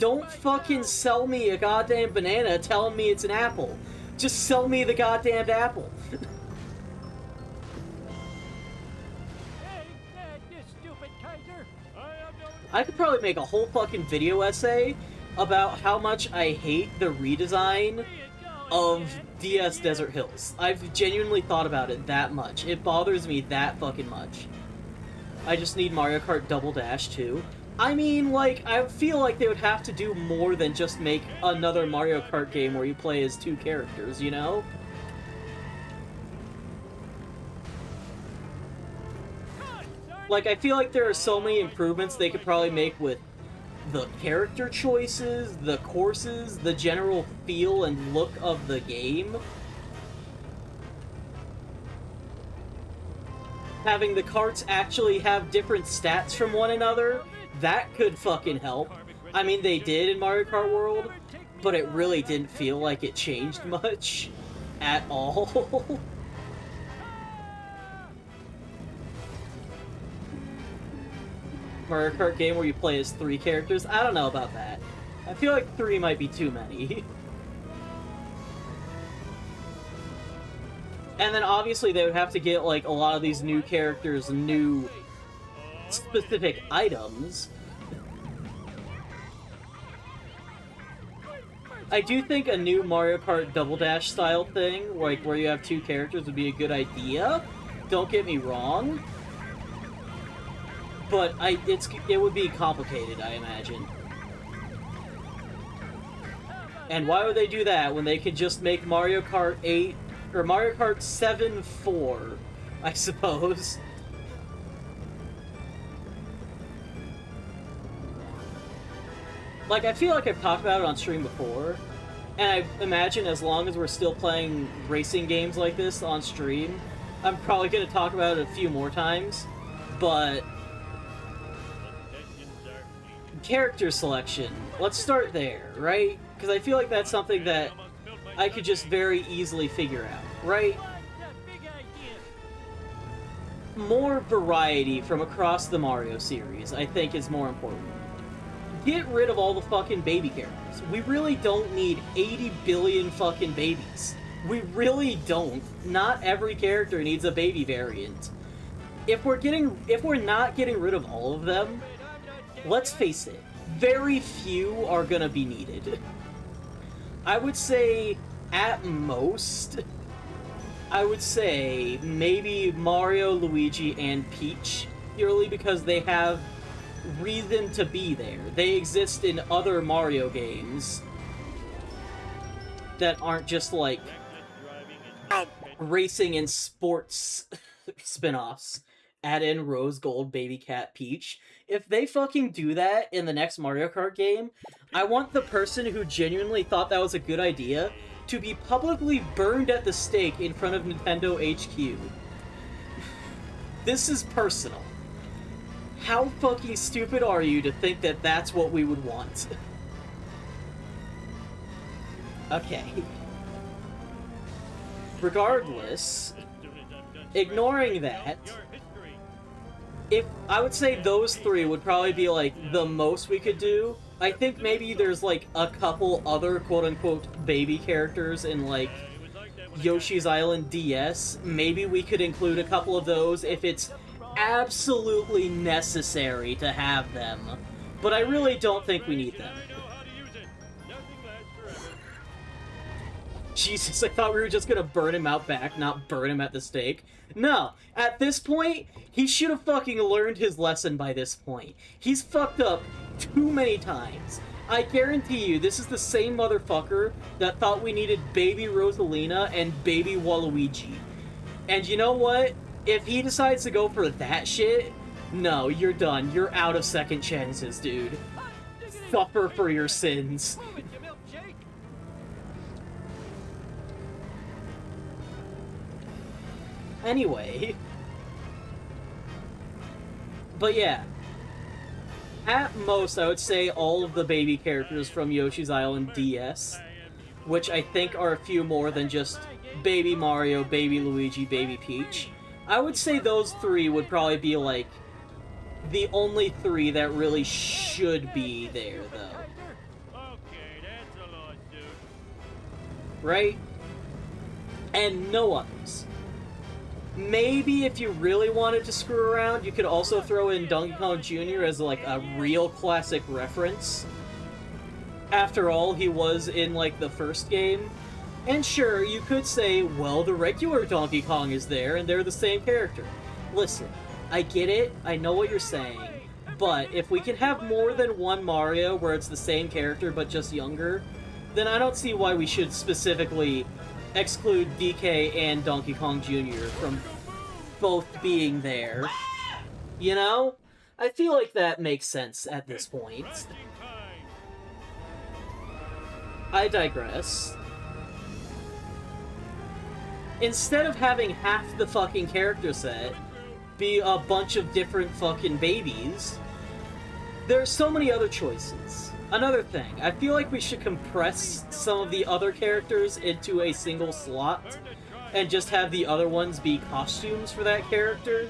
Don't fucking sell me a goddamn banana telling me it's an apple. Just sell me the goddamn apple. Hey, you stupid Kaiser. I have no... I could probably make a whole fucking video essay about how much I hate the redesign of DS Desert Hills. I've genuinely thought about it that much. It bothers me that fucking much. I just need Mario Kart Double Dash 2. I mean, like, I feel like they would have to do more than just make another Mario Kart game where you play as two characters, you know? Like, I feel like there are so many improvements they could probably make with the character choices, the courses, the general feel and look of the game. Having the carts actually have different stats from one another, that could fucking help. I mean, they did in Mario Kart World, but it really didn't feel like it changed much at all. Mario Kart game where you play as 3 characters. I don't know about that. I feel like 3 might be too many. And then obviously they would have to get like a lot of these new characters, new specific items. I do think a new Mario Kart Double Dash style thing, like where you have 2 characters, would be a good idea. Don't get me wrong. But it would be complicated, I imagine. And why would they do that when they could just make Mario Kart 8 or Mario Kart 7 4, I suppose? Like, I feel like I've talked about it on stream before, and I imagine as long as we're still playing racing games like this on stream, I'm probably going to talk about it a few more times, but... character selection. Let's start there, right? Because I feel like that's something that I could just very easily figure out, right? More variety from across the Mario series, I think, is more important. Get rid of all the fucking baby characters. We really don't need 80 billion fucking babies. We really don't. Not every character needs a baby variant. If we're not getting rid of all of them, let's face it, very few are gonna be needed. I would say, at most, I would say maybe Mario, Luigi, and Peach, purely because they have reason to be there. They exist in other Mario games that aren't just like racing and sports spin-offs. Add in Rose Gold, Baby Cat, Peach. If they fucking do that in the next Mario Kart game, I want the person who genuinely thought that was a good idea to be publicly burned at the stake in front of Nintendo HQ. This is personal. How fucking stupid are you to think that that's what we would want? Okay. Regardless, ignoring that, I would say those 3 would probably be like the most we could do. I think maybe there's like a couple other quote-unquote baby characters in like Yoshi's Island DS. Maybe we could include a couple of those if it's absolutely necessary to have them. But I really don't think we need them. Jesus, I thought we were just gonna burn him out back, not burn him at the stake. No, at this point, he should have fucking learned his lesson by this point. He's fucked up too many times. I guarantee you, this is the same motherfucker that thought we needed baby Rosalina and baby Waluigi. And you know what? If he decides to go for that shit, no, you're done. You're out of second chances, dude. Suffer for your sins. Anyway. But yeah. At most, I would say all of the baby characters from Yoshi's Island DS, which I think are a few more than just Baby Mario, Baby Luigi, Baby Peach. I would say those 3 would probably be, like, the only 3 that really should be there, though. Right? And no others. Maybe if you really wanted to screw around, you could also throw in Donkey Kong Jr. as, like, a real classic reference. After all, he was in, like, the first game. And sure, you could say, well, the regular Donkey Kong is there, and they're the same character. Listen, I get it, I know what you're saying, but if we can have more than one Mario where it's the same character but just younger, then I don't see why we should specifically exclude DK and Donkey Kong Jr. from both being there. You know? I feel like that makes sense at this point. I digress. Instead of having half the fucking character set be a bunch of different fucking babies, there are so many other choices. Another thing, I feel like we should compress some of the other characters into a single slot and just have the other ones be costumes for that character.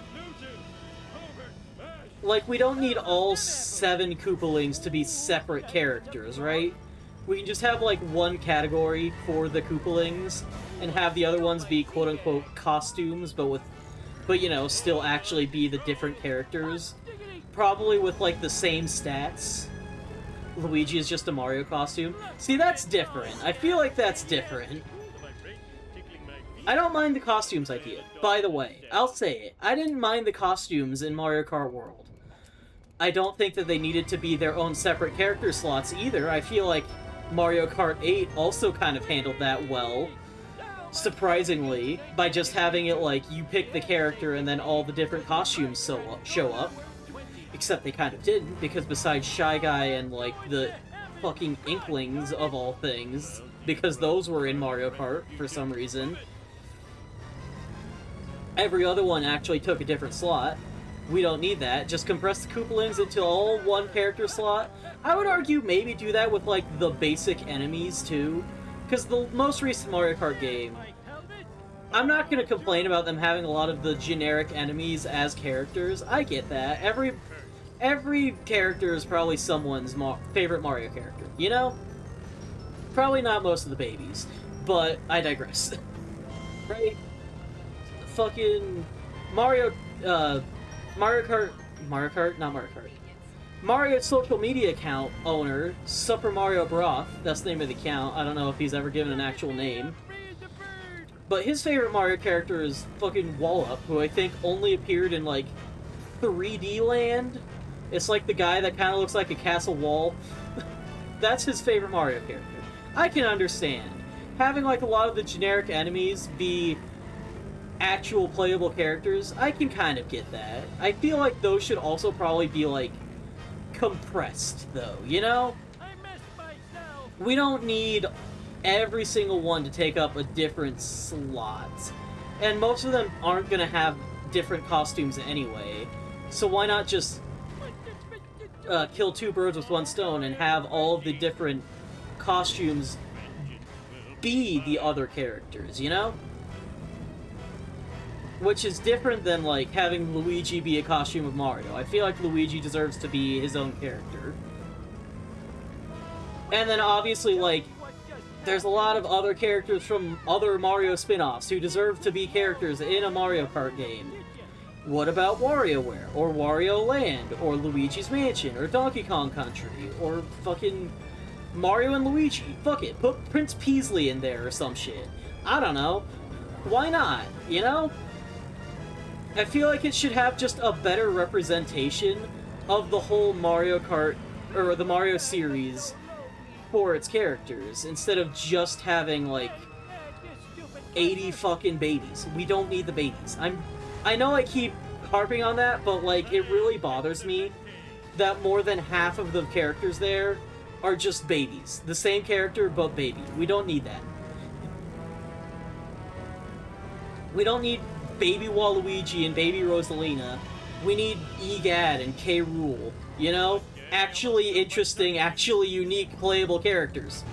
Like, we don't need all 7 Koopalings to be separate characters, right? We can just have, like, one category for the Koopalings, and have the other ones be quote-unquote costumes, but, you know, still actually be the different characters. Probably with, like, the same stats. Luigi is just a Mario costume. See, that's different. I feel like that's different. I don't mind the costumes idea. By the way, I'll say it. I didn't mind the costumes in Mario Kart World. I don't think that they needed to be their own separate character slots either. I feel like Mario Kart 8 also kind of handled that well. Surprisingly, by just having it like, you pick the character and then all the different costumes show up. Except they kind of didn't, because besides Shy Guy and, like, the fucking Inklings of all things, because those were in Mario Kart for some reason, every other one actually took a different slot. We don't need that. Just compress the Koopalings into all one character slot. I would argue maybe do that with, like, the basic enemies, too. Because the most recent Mario Kart game, I'm not going to complain about them having a lot of the generic enemies as characters. I get that. Every character is probably someone's favorite Mario character, you know? Probably not most of the babies, but I digress. Right? Fucking Mario Kart, not Mario Kart. Mario's social media account owner, Super Mario Broth, that's the name of the account. I don't know if he's ever given an actual name. But his favorite Mario character is fucking Wallop, who I think only appeared in, like, 3D Land. It's like the guy that kind of looks like a castle wall. That's his favorite Mario character. I can understand. Having, like, a lot of the generic enemies be actual playable characters, I can kind of get that. I feel like those should also probably be, like, compressed, though, you know? We don't need every single one to take up a different slot. And most of them aren't going to have different costumes anyway. So why not just kill 2 birds with 1 stone and have all of the different costumes be the other characters, you know? Which is different than, like, having Luigi be a costume of Mario. I feel like Luigi deserves to be his own character. And then, obviously, like, there's a lot of other characters from other Mario spin-offs who deserve to be characters in a Mario Kart game. What about WarioWare, or Wario Land, or Luigi's Mansion, or Donkey Kong Country, or fucking Mario and Luigi? Fuck it, put Prince Peasley in there or some shit. I don't know. Why not, you know? I feel like it should have just a better representation of the whole Mario Kart, or the Mario series, for its characters, instead of just having, like, 80 fucking babies. We don't need the babies. I know I keep harping on that, but, like, it really bothers me that more than half of the characters there are just babies. The same character, but baby. We don't need that. We don't need Baby Waluigi and Baby Rosalina. We need Egad and K. Rool, you know? Actually interesting, actually unique playable characters.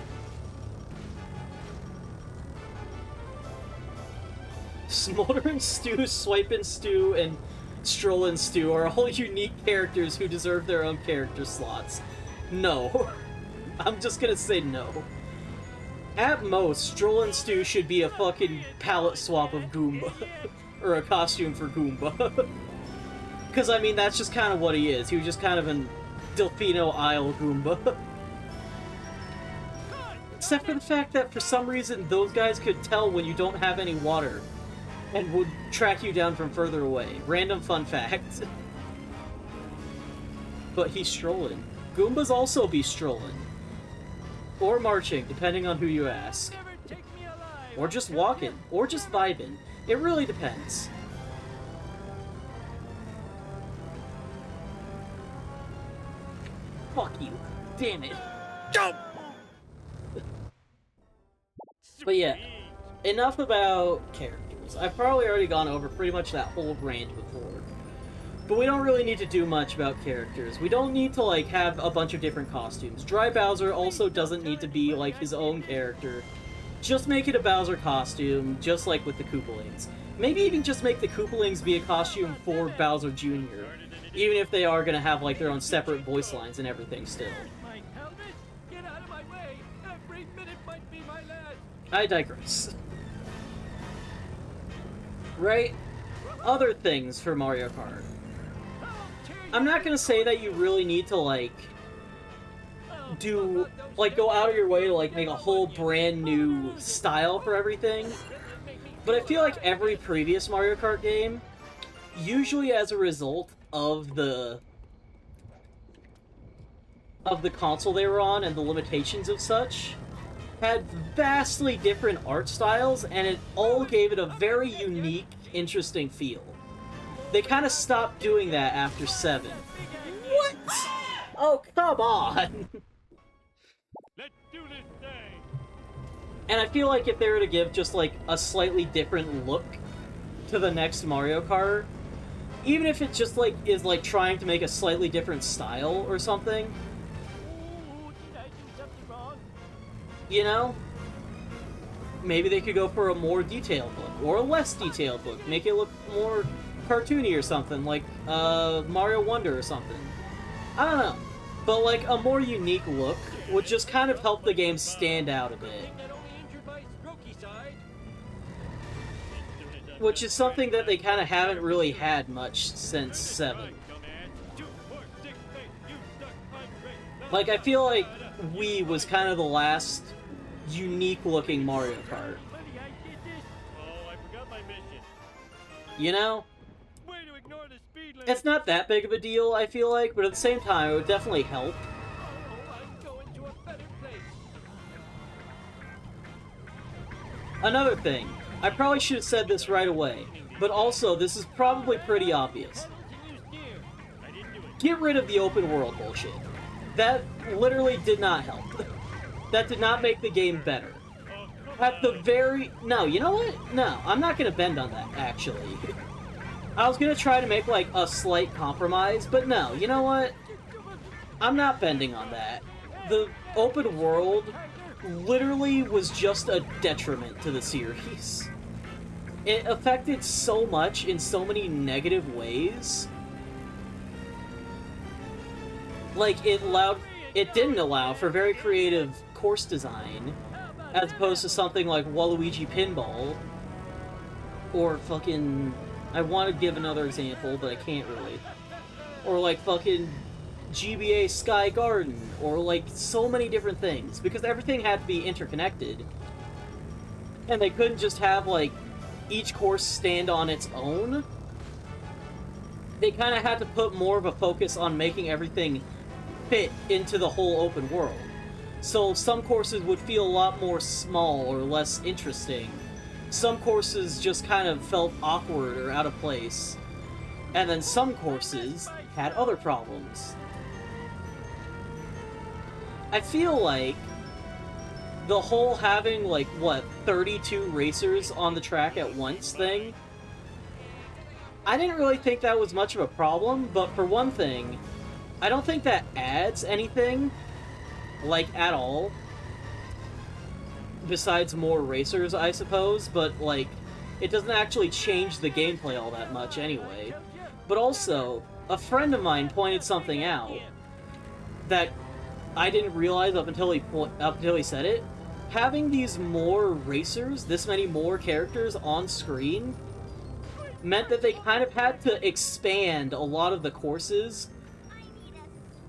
Smoldering Stew, Swipin' Stew, and Strollin' Stew are all unique characters who deserve their own character slots. No. I'm just gonna say no. At most, Strollin' Stew should be a fucking palette swap of Goomba. Or a costume for Goomba. Because, I mean, that's just kind of what he is. He was just kind of an Delfino Isle Goomba. Except for the fact that, for some reason, those guys could tell when you don't have any water. And would track you down from further away. Random fun fact. But he's strolling. Goombas also be strolling. Or marching, depending on who you ask. Or just walking. Or just vibing. It really depends. Fuck you. Damn it. Jump! But yeah, enough about characters. I've probably already gone over pretty much that whole rant before. But we don't really need to do much about characters. We don't need to, like, have a bunch of different costumes. Dry Bowser also doesn't need to be, like, his own character. Just make it a Bowser costume, just like with the Koopalings. Maybe even just make the Koopalings be a costume for Bowser Jr. Even if they are gonna have, like, their own separate voice lines and everything still. My helmet! Get out of my way! Every minute might be my last! I digress. Right? Other things for Mario Kart. I'm not gonna say that you really need to, like, go out of your way to, like, make a whole brand new style for everything. But I feel like every previous Mario Kart game, usually as a result of the console they were on and the limitations of such, had vastly different art styles, and it all gave it a very unique, interesting feel. They kind of stopped doing that after 7. What? Oh, come on! Let's do this thing! And I feel like if they were to give just, like, a slightly different look to the next Mario Kart, even if it just, like, is, like, trying to make a slightly different style or something, Ooh, did I do something wrong? you know? Maybe they could go for a more detailed look, or a less detailed look. Make it look more cartoony or something, like, Mario Wonder or something. I don't know. But, like, a more unique look would just kind of help the game stand out a bit. That only injured my strokey side. Which is something that they kind of haven't really had much since 7. Like, I feel like Wii was kind of the last unique-looking Mario Kart. Oh, I forgot my mission. You know? Way to ignore the speed limit. It's not that big of a deal, I feel like, but at the same time, it would definitely help. Oh, I'm going to a better place. Another thing, I probably should have said this right away, but also, this is probably pretty obvious. I didn't do it. Get rid of the open world bullshit. That literally did not help. That did not make the game better. At the very... No, you know what? No, I'm not gonna bend on that, actually. I was gonna try to make, like, a slight compromise, but no, you know what? I'm not bending on that. The open world literally was just a detriment to the series. It affected so much in so many negative ways. Like, it didn't allow for very creative course design, as opposed to something like Waluigi Pinball, or fucking... I want to give another example, but I can't really. Or like fucking GBA Sky Garden, or like so many different things, because everything had to be interconnected. And they couldn't just have like each course stand on its own. They kind of had to put more of a focus on making everything fit into the whole open world. So some courses would feel a lot more small or less interesting. Some courses just kind of felt awkward or out of place. And then some courses had other problems. I feel like the whole having, like, what, 32 racers on the track at once thing, I didn't really think that was much of a problem, but for one thing, I don't think that adds anything, like, at all. Besides more racers, I suppose, but, like, it doesn't actually change the gameplay all that much anyway. But also, a friend of mine pointed something out that I didn't realize up until he said it. Having these more racers, this many more characters on screen, meant that they kind of had to expand a lot of the courses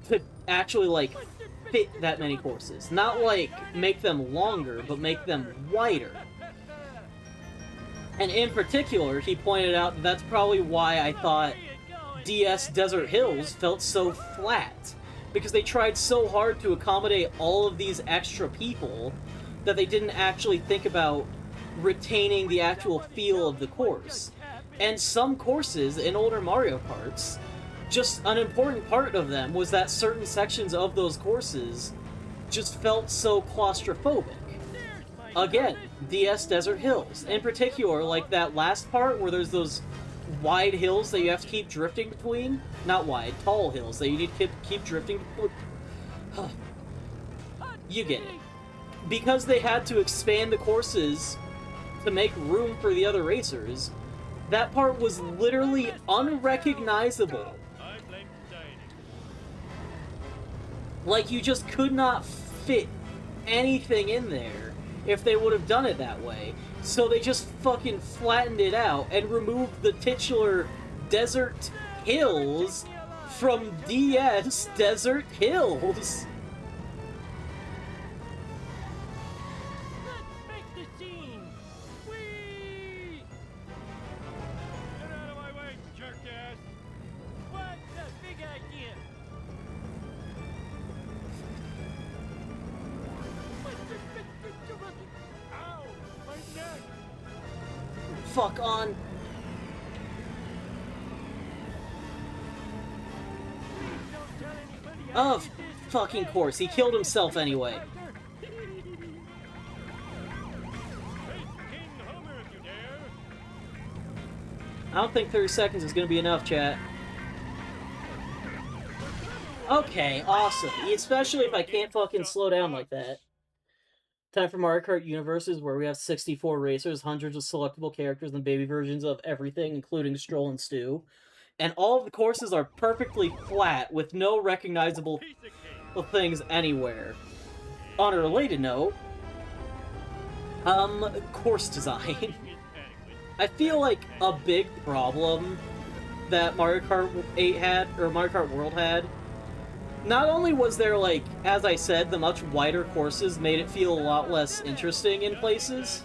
to actually, like, fit that many courses. Not, like, make them longer, but make them wider. And in particular, he pointed out that's probably why I thought DS Desert Hills felt so flat. Because they tried so hard to accommodate all of these extra people that they didn't actually think about retaining the actual feel of the course. And some courses in older Mario Karts, just an important part of them was that certain sections of those courses just felt so claustrophobic. Again, DS Desert Hills. In particular, like that last part where there's those wide hills that you have to keep drifting between. Not wide, tall hills that you need to keep drifting between. You get it. Because they had to expand the courses to make room for the other racers, that part was literally unrecognizable Like, you just could not fit anything in there if they would have done it that way. So they just fucking flattened it out and removed the titular Desert Hills from DS Desert Hills. Let's make the scene. Whee! Get out of my way, jerk-ass. What's the big idea? Ow! My neck! Fuck on. Don't tell anybody I Of did this. fucking course, he killed himself anyway. Face King Homer if you dare. I don't think 30 seconds is gonna be enough, chat. Okay, awesome. Especially if I can't fucking slow down like that. Time for Mario Kart Universes, where we have 64 racers, hundreds of selectable characters, and baby versions of everything, including Stroll and Stu. And all of the courses are perfectly flat, with no recognizable Piece of cake. things anywhere. On a related note, course design. Is adequate. I feel like a big problem that Mario Kart 8 had, or Mario Kart World had, not only was there, like, as I said, the much wider courses made it feel a lot less interesting in places,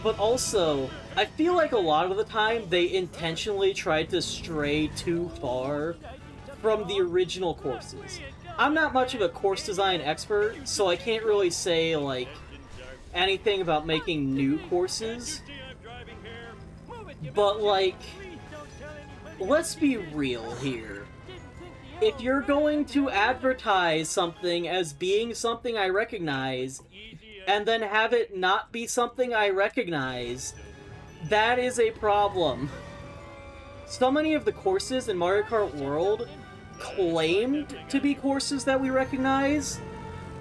but also, I feel like a lot of the time they intentionally tried to stray too far from the original courses. I'm not much of a course design expert, so I can't really say, like, anything about making new courses, but, like, let's be real here. If you're going to advertise something as being something I recognize, and then have it not be something I recognize, that is a problem. So many of the courses in Mario Kart World claimed to be courses that we recognize,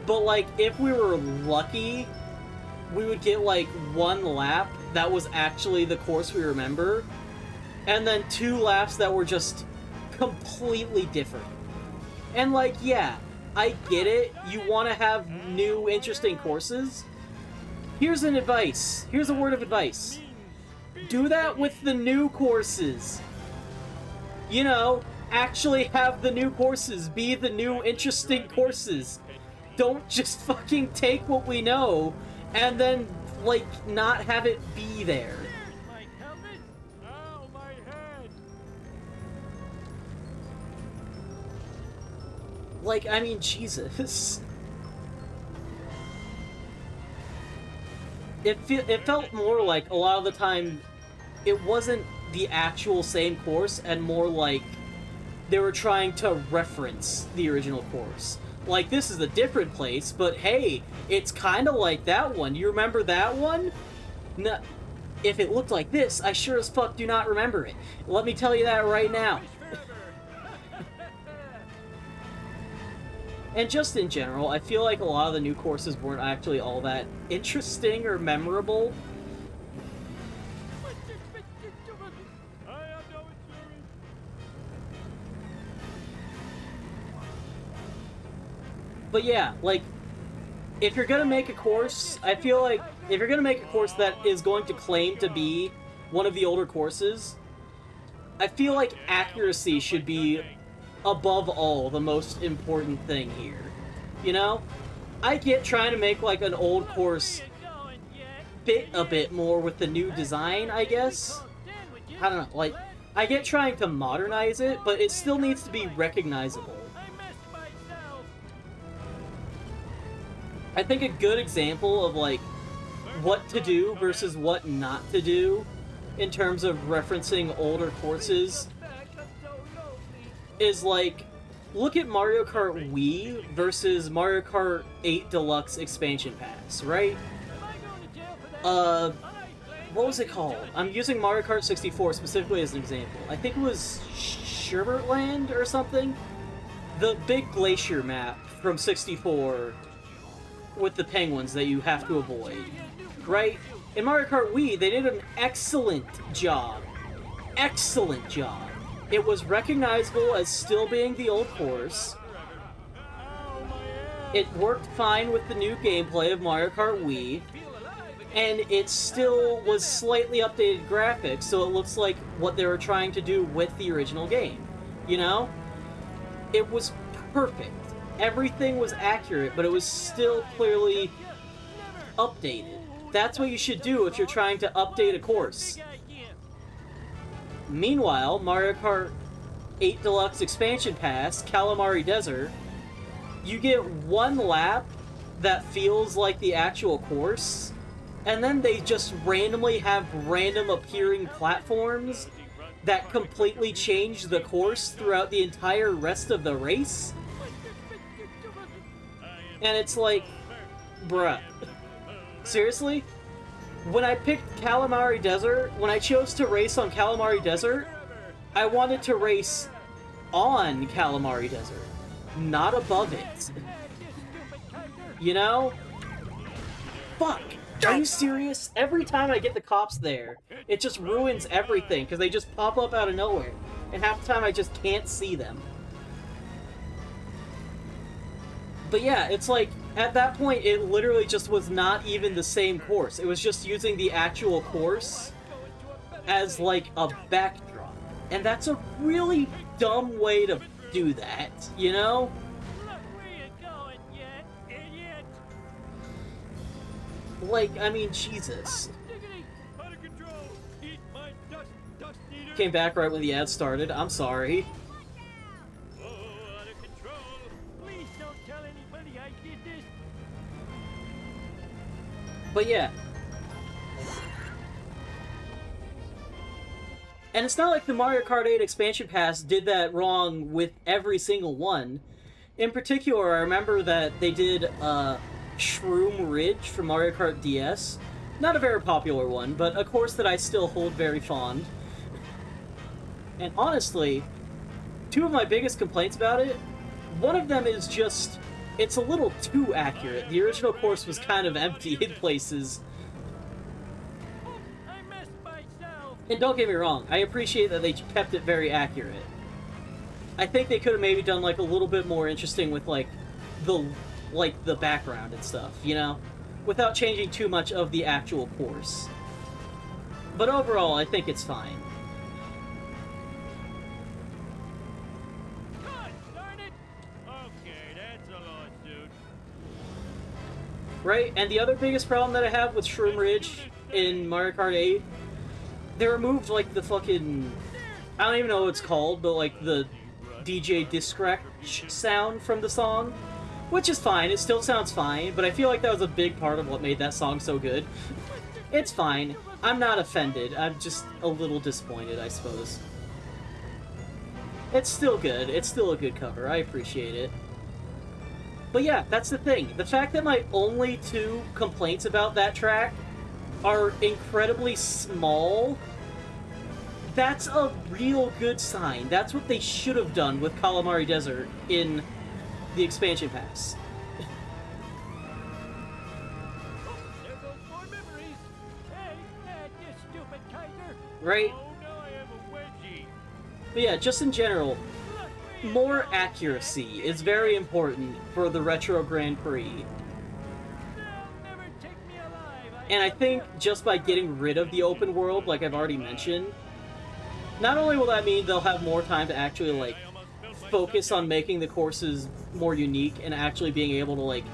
but, like, if we were lucky, we would get, like, one lap that was actually the course we remember, and then 2 laps that were just completely different. And, like, yeah, I get it. You want to have new, interesting courses. Here's a word of advice. Do that with the new courses. You know, actually have the new courses be the new, interesting courses. Don't just fucking take what we know and then, like, not have it be there. There's my helmet. Ow, my head. Like, I mean, Jesus. It felt more like, a lot of the time, it wasn't the actual same course, and more like they were trying to reference the original course. Like, this is a different place, but hey, it's kind of like that one. You remember that one? No, if it looked like this, I sure as fuck do not remember it. Let me tell you that right now. And just in general, I feel like a lot of the new courses weren't actually all that interesting or memorable. I have no insurance. But yeah, like, if you're gonna make a course, I feel like if you're gonna make a course that is going to claim to be one of the older courses, I feel like accuracy should be, above all, the most important thing here. You know? I get trying to make, like, an old course fit a bit more with the new design, I guess. I don't know, like, I get trying to modernize it, but it still needs to be recognizable. I messed myself. I think a good example of, like, what to do versus what not to do in terms of referencing older courses is, like, look at Mario Kart Wii versus Mario Kart 8 Deluxe Expansion Pass, right? What was it called? I'm using Mario Kart 64 specifically as an example. I think it was Sherbert or something? The big glacier map from 64 with the penguins that you have to avoid, right? In Mario Kart Wii, they did an excellent job. Excellent job. It was recognizable as still being the old course. It worked fine with the new gameplay of Mario Kart Wii, and it still was slightly updated graphics, so it looks like what they were trying to do with the original game. You know? It was perfect. Everything was accurate, but it was still clearly updated. That's what you should do if you're trying to update a course. Meanwhile, Mario Kart 8 Deluxe Expansion Pass, Calamari Desert, you get one lap that feels like the actual course, and then they just randomly have random appearing platforms that completely change the course throughout the entire rest of the race. And it's like, bruh. Seriously? When I picked Calamari Desert, when I chose to race on Calamari Desert, I wanted to race on Calamari Desert, not above it. You know? Fuck! Are you serious? Every time I get the cops there, it just ruins everything, because they just pop up out of nowhere. And half the time I just can't see them. But yeah, it's like, at that point, it literally just was not even the same course. It was just using the actual course as, like, a backdrop. And that's a really dumb way to do that, you know? Like, I mean, Jesus. Came back right when the ad started. I'm sorry. But yeah. And it's not like the Mario Kart 8 Expansion Pass did that wrong with every single one. In particular, I remember that they did Shroom Ridge for Mario Kart DS. Not a very popular one, but a course that I still hold very fond. And honestly, two of my biggest complaints about it, one of them is just, it's a little too accurate. The original course was kind of empty in places. And don't get me wrong, I appreciate that they kept it very accurate. I think they could have maybe done like a little bit more interesting with like the background and stuff, you know? Without changing too much of the actual course. But overall, I think it's fine. Right? And the other biggest problem that I have with Shroom Ridge in Mario Kart 8, they removed, like, the fucking... I don't even know what it's called, but, like, the DJ disc scratch sound from the song. Which is fine, it still sounds fine, but I feel like that was a big part of what made that song so good. It's fine. I'm not offended. I'm just a little disappointed, I suppose. It's still good. It's still a good cover. I appreciate it. But yeah, that's the thing. The fact that my only two complaints about that track are incredibly small, that's a real good sign. That's what they should have done with Calamari Desert in the expansion pass. Right? But yeah, just in general, more accuracy is very important for the Retro Grand Prix. And I think just by getting rid of the open world, like I've already mentioned, not only will that mean they'll have more time to actually, like, focus on making the courses more unique and actually being able to, like,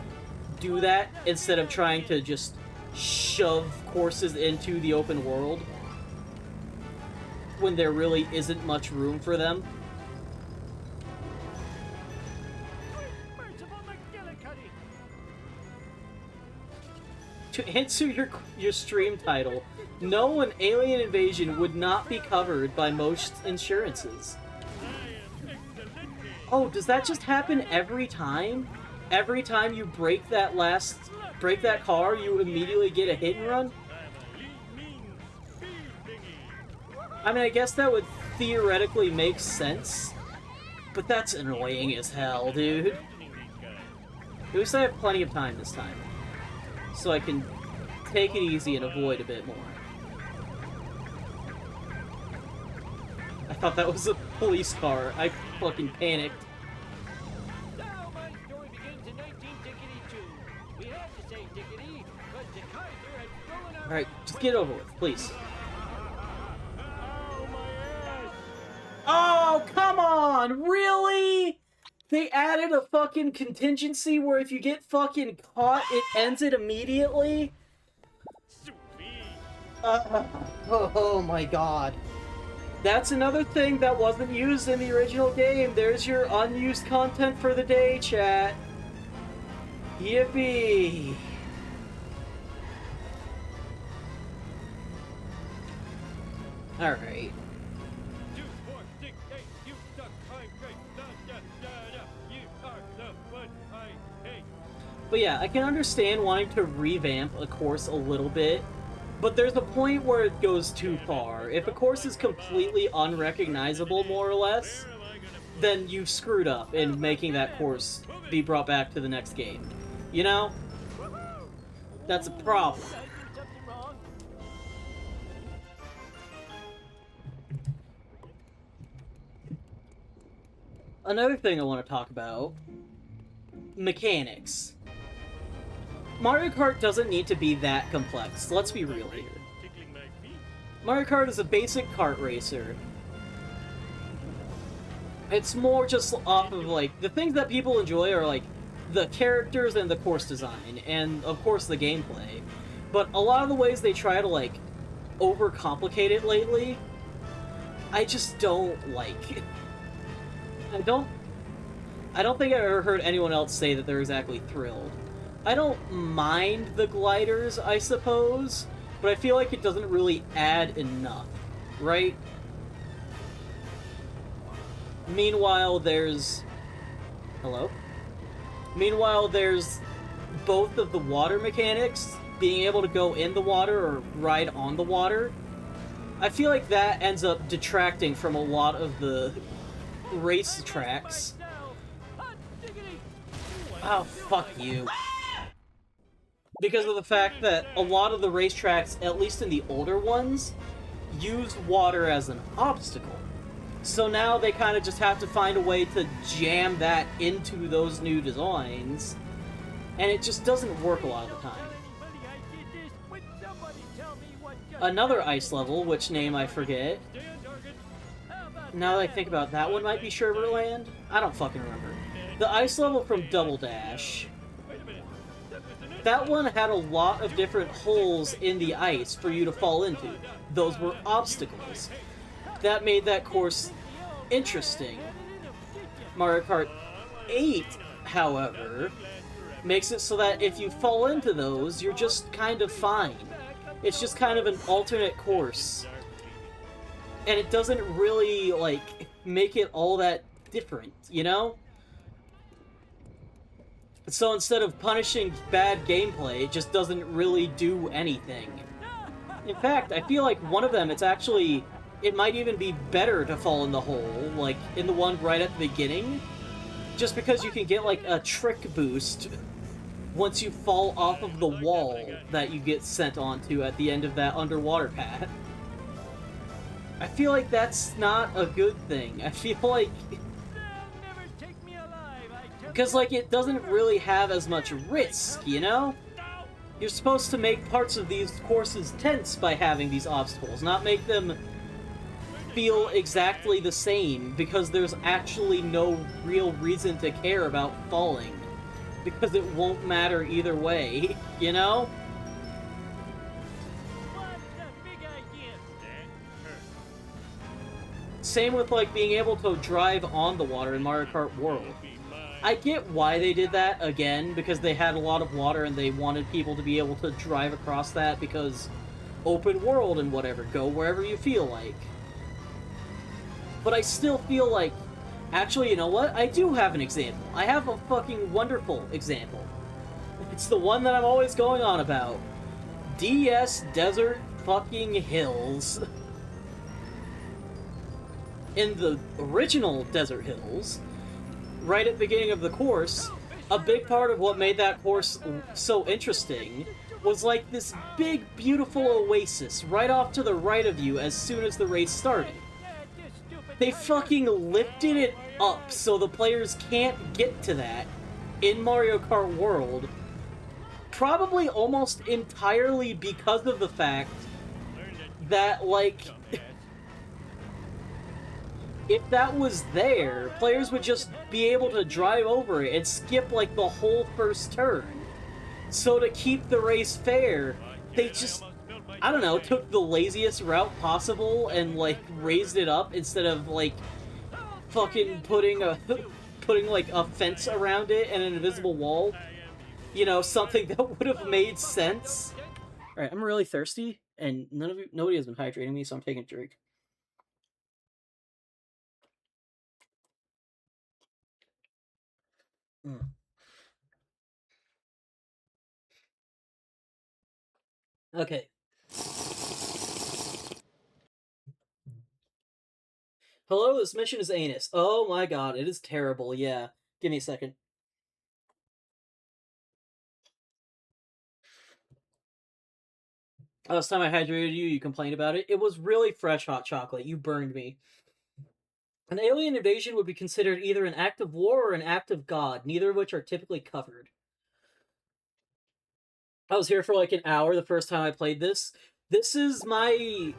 do that instead of trying to just shove courses into the open world when there really isn't much room for them. To answer your stream title, no, an alien invasion would not be covered by most insurances. Oh, does that just happen every time? Every time you break that car, you immediately get a hit and run? I mean, I guess that would theoretically make sense, but that's annoying as hell, dude. At least I have plenty of time this time, so I can take it easy and avoid a bit more. I thought that was a police car. I fucking panicked. Now my story begins in 1960 Alright, just get it over with, please. Oh, come on! Really? They added a fucking contingency where if you get fucking caught, it ends it immediately? Oh my god. That's another thing that wasn't used in the original game. There's your unused content for the day, chat. Yippee! Alright. But yeah, I can understand wanting to revamp a course a little bit, but there's a point where it goes too far. If a course is completely unrecognizable, more or less, then you've screwed up in making that course be brought back to the next game. You know? That's a problem. Another thing I want to talk about, mechanics. Mario Kart doesn't need to be that complex, let's be real here. Mario Kart is a basic kart racer. It's more just off of, like, the things that people enjoy are, like, the characters and the course design, and, of course, the gameplay. But a lot of the ways they try to, like, overcomplicate it lately, I just don't like. I don't think I've ever heard anyone else say that they're exactly thrilled. I don't mind the gliders, I suppose, but I feel like it doesn't really add enough, right? Meanwhile, there's... Hello? Meanwhile, there's both of the water mechanics, being able to go in the water or ride on the water. I feel like that ends up detracting from a lot of the race tracks. Oh, fuck you. Because of the fact that a lot of the racetracks, at least in the older ones, used water as an obstacle. So now they kind of just have to find a way to jam that into those new designs, and it just doesn't work a lot of the time. Another ice level, which name I forget. Now that I think about it, that one might be Sherbert I don't fucking remember. The ice level from Double Dash. That one had a lot of different holes in the ice for you to fall into. Those were obstacles. That made that course interesting. Mario Kart 8, however, makes it so that if you fall into those, you're just kind of fine. It's just kind of an alternate course. And it doesn't really, like, make it all that different, you know? So instead of punishing bad gameplay, it just doesn't really do anything. In fact, I feel like one of them, it might even be better to fall in the hole, like in the one right at the beginning, just because you can get like a trick boost once you fall off of the wall that you get sent onto at the end of that underwater path. I feel like that's not a good thing. I feel like... Because, like, it doesn't really have as much risk, you know? You're supposed to make parts of these courses tense by having these obstacles, not make them feel exactly the same, because there's actually no real reason to care about falling. Because it won't matter either way, you know? Same with, like, being able to drive on the water in Mario Kart World. I get why they did that, again, because they had a lot of water and they wanted people to be able to drive across that because open world and whatever, go wherever you feel like. But I still feel like, actually, you know what? I do have an example. I have a fucking wonderful example. It's the one that I'm always going on about. DS Desert fucking Hills. In the original Desert Hills, right at the beginning of the course, a big part of what made that course so interesting was like this big, beautiful oasis right off to the right of you as soon as the race started. They fucking lifted it up so the players can't get to that in Mario Kart World, probably almost entirely because of the fact that, like, if that was there, players would just be able to drive over it and skip, like, the whole first turn. So to keep the race fair, they just, I don't know, took the laziest route possible and, like, raised it up instead of, like, fucking putting, like, a fence around it and an invisible wall. You know, something that would have made sense. Alright, I'm really thirsty, and nobody has been hydrating me, so I'm taking a drink. Okay. Hello, this mission is anus. Oh my god, it is terrible, yeah. Give me a second. Last time I hydrated you, you complained about it. It was really fresh hot chocolate. You burned me. An alien invasion would be considered either an act of war or an act of God, neither of which are typically covered. I was here for like an hour the first time I played this. This is the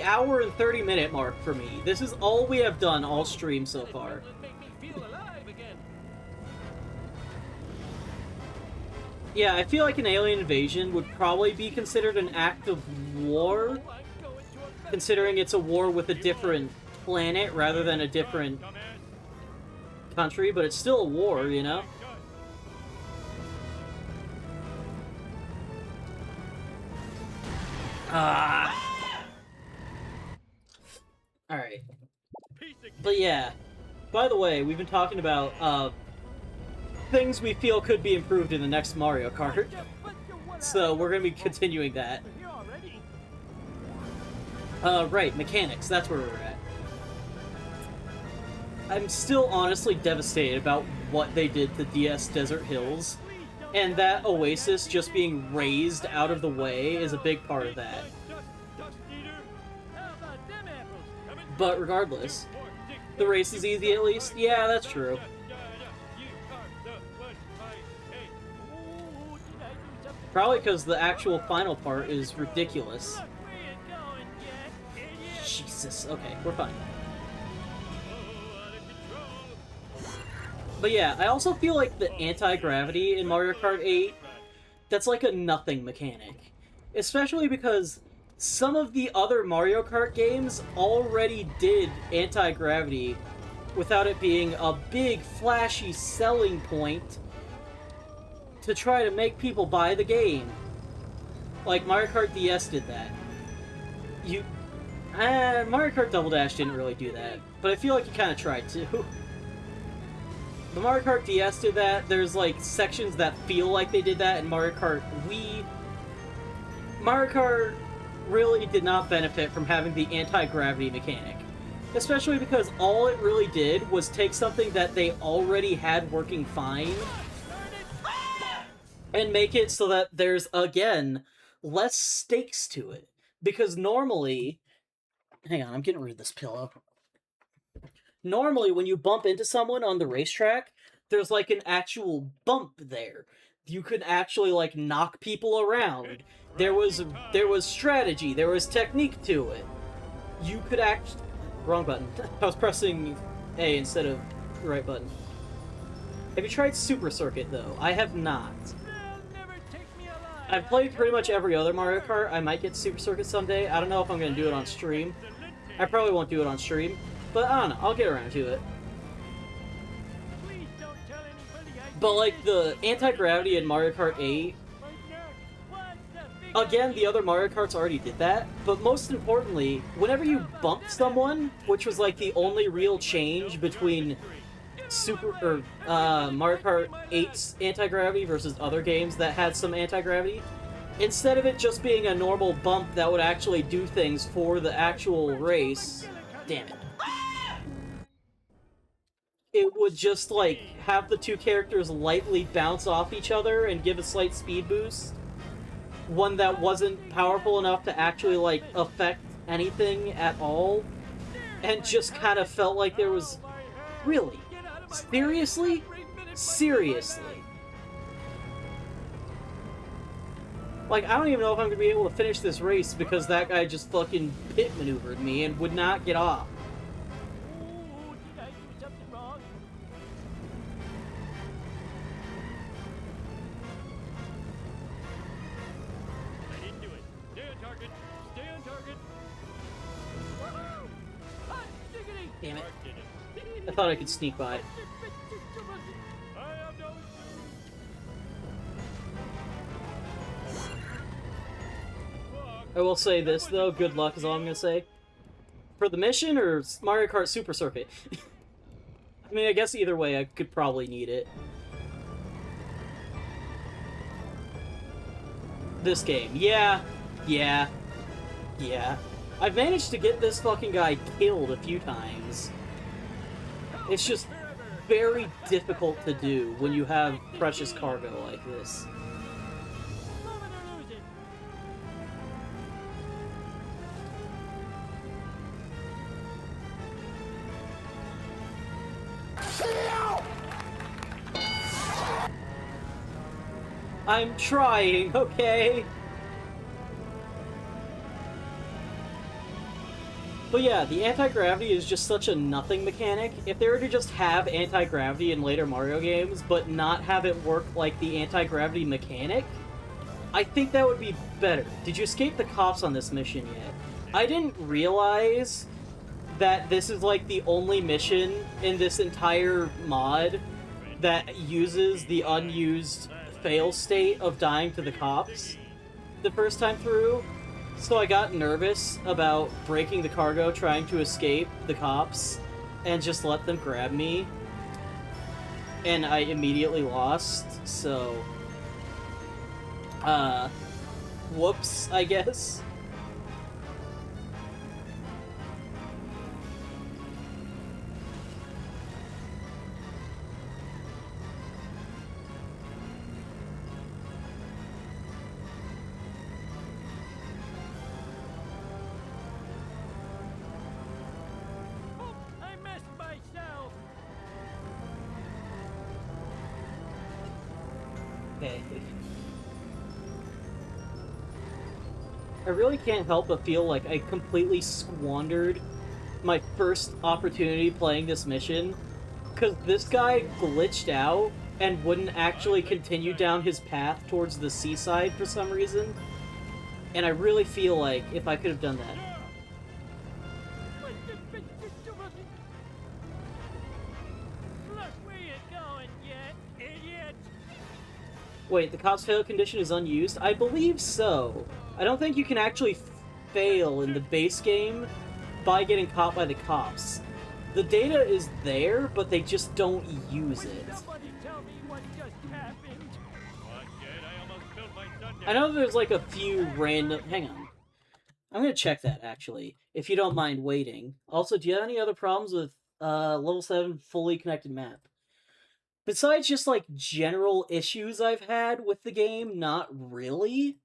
hour and 30-minute mark for me. This is all we have done all stream so far. Yeah, I feel like an alien invasion would probably be considered an act of war, considering it's a war with a different planet rather than a different country, but it's still a war, you know? Alright. But yeah. By the way, we've been talking about, things we feel could be improved in the next Mario Kart. So we're gonna be continuing that. Right, mechanics, that's where we're at. I'm still honestly devastated about what they did to DS Desert Hills, and that Oasis just being raised out of the way is a big part of that. But regardless, the race is easy at least? Yeah, that's true. Probably because the actual final part is ridiculous. Jesus, okay, we're fine. But yeah, I also feel like the anti-gravity in Mario Kart 8, that's like a nothing mechanic. Especially because some of the other Mario Kart games already did anti-gravity without it being a big, flashy selling point to try to make people buy the game. Like, Mario Kart DS did that. Mario Kart Double Dash didn't really do that, but I feel like you kind of tried to. The Mario Kart DS did that. There's, like, sections that feel like they did that in Mario Kart Wii. Mario Kart really did not benefit from having the anti-gravity mechanic. Especially because all it really did was take something that they already had working fine and make it so that there's, again, less stakes to it. Because normally... Hang on, I'm getting rid of this pillow. Normally, when you bump into someone on the racetrack, there's, like, an actual bump there. You could actually, like, knock people around. There was strategy, there was technique to it. You could Wrong button. I was pressing A instead of the right button. Have you tried Super Circuit, though? I have not. I've played pretty much every other Mario Kart. I might get Super Circuit someday. I don't know if I'm going to do it on stream. I probably won't do it on stream, but I don't know. I'll get around to it. But, like, the anti-gravity in Mario Kart 8... Again, the other Mario Karts already did that, but most importantly, whenever you bumped someone, which was, like, the only real change between Mario Kart 8's anti-gravity versus other games that had some anti-gravity, instead of it just being a normal bump that would actually do things for the actual race, damn it, it would just, like, have the two characters lightly bounce off each other and give a slight speed boost. One that wasn't powerful enough to actually, like, affect anything at all, and just kind of felt like there was... Really? Seriously? Seriously? Like, I don't even know if I'm gonna be able to finish this race because that guy just fucking pit maneuvered me and would not get off. Ooh, did I do something wrong? I didn't do it. Stay on target. Stay on target. Woohoo! Hot diggity! Damn it. Mark did it. I thought I could sneak by. I have no I will say this, though. Good luck is all I'm gonna say. For the mission or Mario Kart Super Circuit? I mean, I guess either way, I could probably need it. This game. Yeah. Yeah. Yeah. I've managed to get this fucking guy killed a few times. It's just very difficult to do when you have precious cargo like this. Love it or lose it. I'm trying, okay? But yeah, the anti-gravity is just such a nothing mechanic. If they were to just have anti-gravity in later Mario games, but not have it work like the anti-gravity mechanic, I think that would be better. Did you escape the cops on this mission yet? I didn't realize that this is like the only mission in this entire mod that uses the unused fail state of dying to the cops the first time through. So I got nervous about breaking the cargo trying to escape the cops and just let them grab me. And I immediately lost, so... whoops, I guess. Oh, I messed myself. Okay. I really can't help but feel like I completely squandered my first opportunity playing this mission, because this guy glitched out and wouldn't actually continue down his path towards the seaside for some reason. And I really feel like if I could have done that. Look where you're going, you idiot. Wait, the cops fail condition is unused? I believe so. I don't think you can actually fail in the base game by getting caught by the cops. The data is there, but they just don't use it. Somebody tell me what just happened. What, kid? I almost spilled my sundae. I know there's like a few random... Hang on. I'm gonna check that, actually, if you don't mind waiting. Also, do you have any other problems with level 7 fully connected map? Besides just, like, general issues I've had with the game, not really.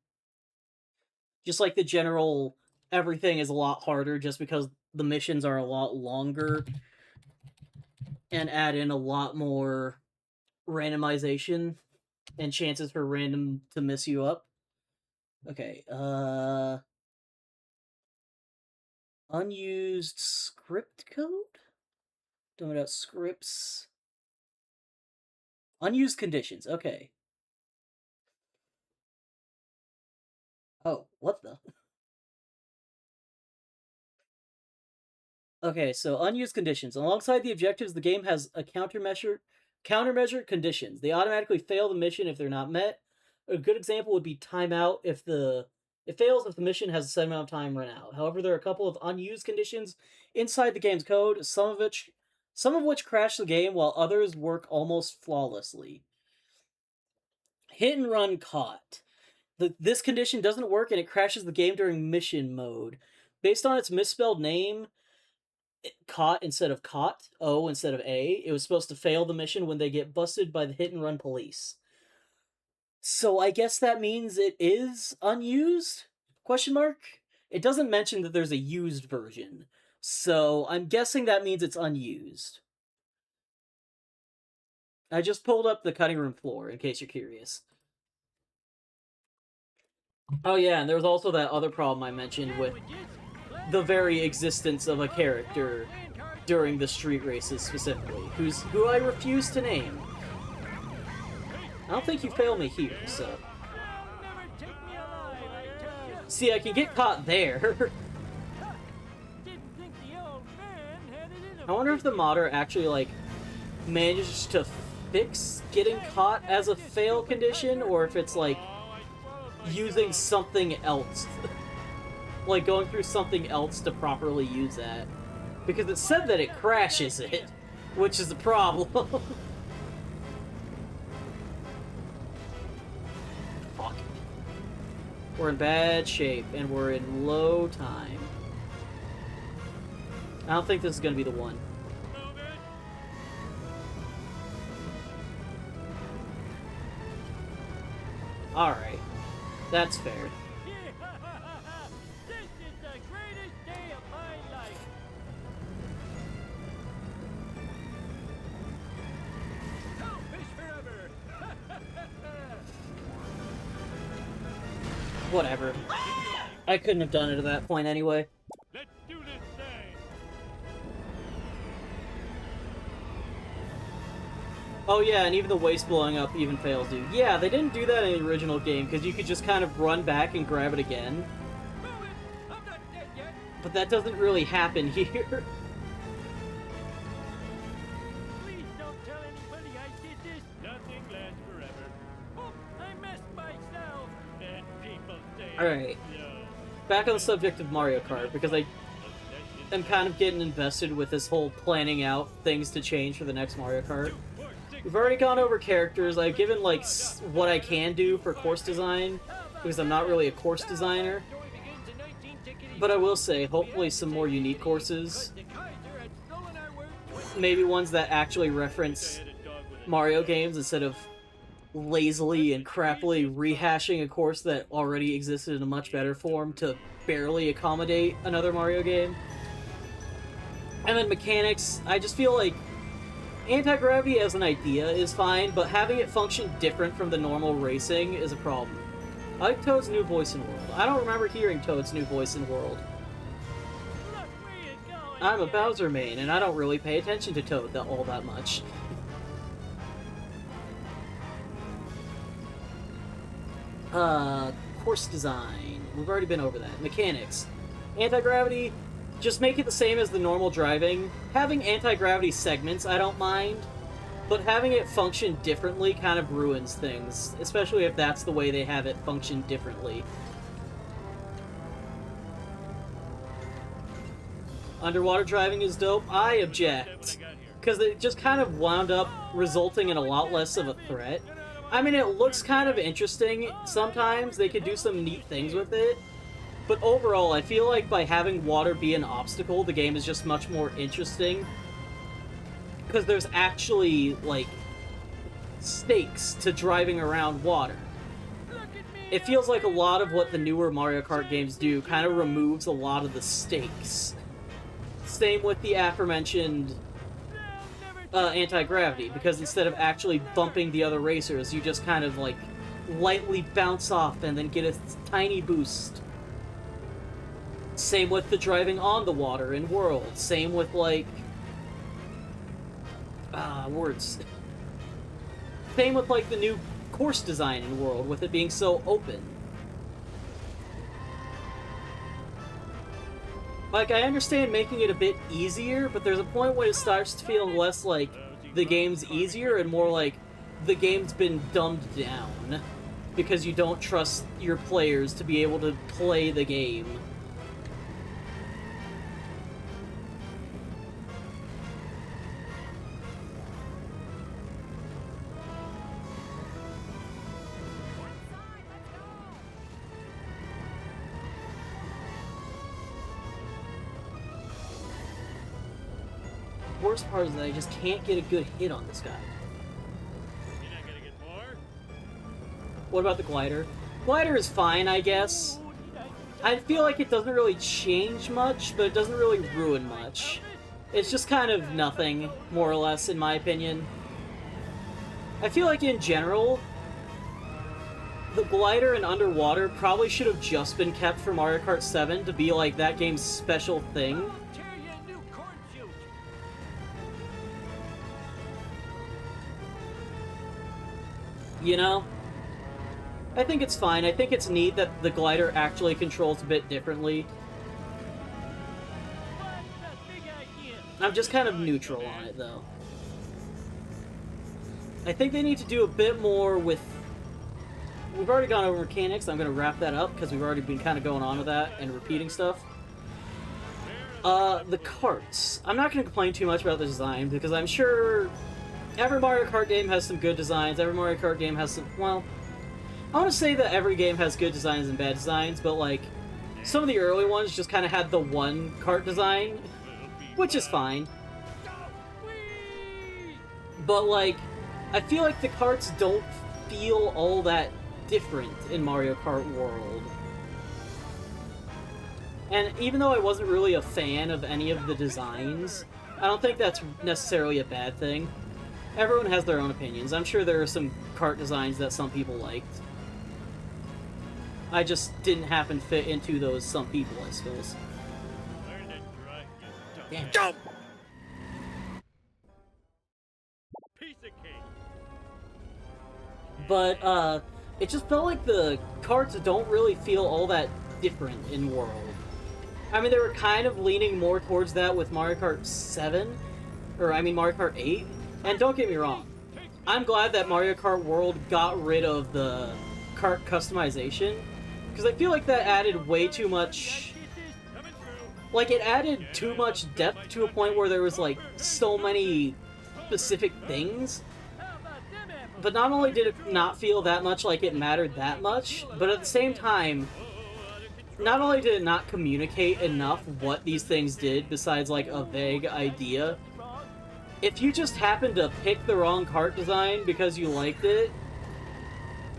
Just like the general, everything is a lot harder just because the missions are a lot longer and add in a lot more randomization and chances for random to mess you up. Okay, unused script code? Don't know about scripts. Unused conditions, okay. Oh, what the? Okay, so unused conditions. Alongside the objectives, the game has a countermeasure conditions. They automatically fail the mission if they're not met. A good example would be timeout if it fails if the mission has a set amount of time run out. However, there are a couple of unused conditions inside the game's code, some of which crash the game while others work almost flawlessly. Hit and run caught. This condition doesn't work and it crashes the game during mission mode. Based on its misspelled name, caught instead of caught, O instead of A, it was supposed to fail the mission when they get busted by the hit and run police. So I guess that means it is unused? Question mark? It doesn't mention that there's a used version. So I'm guessing that means it's unused. I just pulled up the cutting room floor in case you're curious. Oh yeah, and there was also that other problem I mentioned with the very existence of a character during the street races specifically, who I refuse to name. I don't think you fail me here, so... Never take me alive, I tell you. See, I can get caught there. Didn't think the old man had it in him. I wonder if the modder actually, like, manages to fix getting caught as a fail condition, or if it's, like, using something else. Like, going through something else to properly use that. Because it said that it crashes it, which is the problem. Fuck. We're in bad shape, and we're in low time. I don't think this is gonna be the one. Alright. That's fair. This is the greatest day of my life. Oh, fish forever. Whatever. I couldn't have done it at that point anyway. Let's do this thing. Oh yeah, and even the waste blowing up even fails, dude. Yeah, they didn't do that in the original game, because you could just kind of run back and grab it again. Move it. I'm not dead yet. But that doesn't really happen here. Please don't tell anybody I did this. Nothing lasts forever. Oh, I messed myself. And people say Alright, no. back on the subject of Mario Kart, because I am kind of getting invested with this whole planning out things to change for the next Mario Kart. We've already gone over characters. I've given, like, what I can do for course design, because I'm not really a course designer. Story begins in 19 But I will say, hopefully some more unique courses. The Kaiser had stolen our word. Maybe ones that actually reference Mario games instead of lazily and crappily rehashing a course that already existed in a much better form to barely accommodate another Mario game. And then mechanics, I just feel like anti-gravity as an idea is fine, but having it function different from the normal racing is a problem. I like Toad's new voice in World. I don't remember hearing Toad's new voice in World. Look where you're going. I'm a kid. Bowser main, and I don't really pay attention to Toad all that much. Course design. We've already been over that. Mechanics. Anti-gravity, just make it the same as the normal driving. Having anti-gravity segments, I don't mind. But having it function differently kind of ruins things, especially if that's the way they have it function differently. Underwater driving is dope. I object. Because it just kind of wound up resulting in a lot less of a threat. I mean, it looks kind of interesting. Sometimes they could do some neat things with it. But overall, I feel like by having water be an obstacle, the game is just much more interesting. Because there's actually, like, stakes to driving around water. It feels like a lot of what the newer Mario Kart games do kind of removes a lot of the stakes. Same with the aforementioned anti-gravity, because instead of actually bumping the other racers, you just kind of, like, lightly bounce off and then get a tiny boost. Same with the driving on the water in World. Same with, like... words. Same with, like, the new course design in World, with it being so open. Like, I understand making it a bit easier, but there's a point where it starts to feel less like the game's easier and more like the game's been dumbed down because you don't trust your players to be able to play the game. Worst part is that I just can't get a good hit on this guy. You're not gonna get more? What about the glider? Glider is fine, I guess. I feel like it doesn't really change much, but it doesn't really ruin much. It's just kind of nothing, more or less, in my opinion. I feel like in general, the glider and underwater probably should have just been kept for Mario Kart 7 to be like that game's special thing. I'll tear you a new corn suit. You know? I think it's fine. I think it's neat that the glider actually controls a bit differently. What's the big idea? I'm just kind of neutral on it, though. I think they need to do a bit more with... We've already gone over mechanics. I'm going to wrap that up, because we've already been kind of going on with that and repeating stuff. The carts. I'm not going to complain too much about the design, because I'm sure every Mario Kart game has some good designs. Every Mario Kart game has some... Well, I want to say that every game has good designs and bad designs, but, like, some of the early ones just kind of had the one kart design, which is fine. But, like, I feel like the karts don't feel all that different in Mario Kart World. And even though I wasn't really a fan of any of the designs, I don't think that's necessarily a bad thing. Everyone has their own opinions. I'm sure there are some kart designs that some people liked. I just didn't happen to fit into those some people, I suppose. Learn to drive, you Damn. dumbass. Piece of cake. But, it just felt like the karts don't really feel all that different in World. I mean, they were kind of leaning more towards that with Mario Kart 7, or I mean Mario Kart 8, and don't get me wrong, I'm glad that Mario Kart World got rid of the kart customization, because I feel like that added way too much... Coming through. Like, it added too much depth to a point where there was, like, so many specific things. How about them apples? But not only did it not feel that much like it mattered that much, but at the same time, not only did it not communicate enough what these things did besides, like, a vague idea, if you just happened to pick the wrong kart design because you liked it,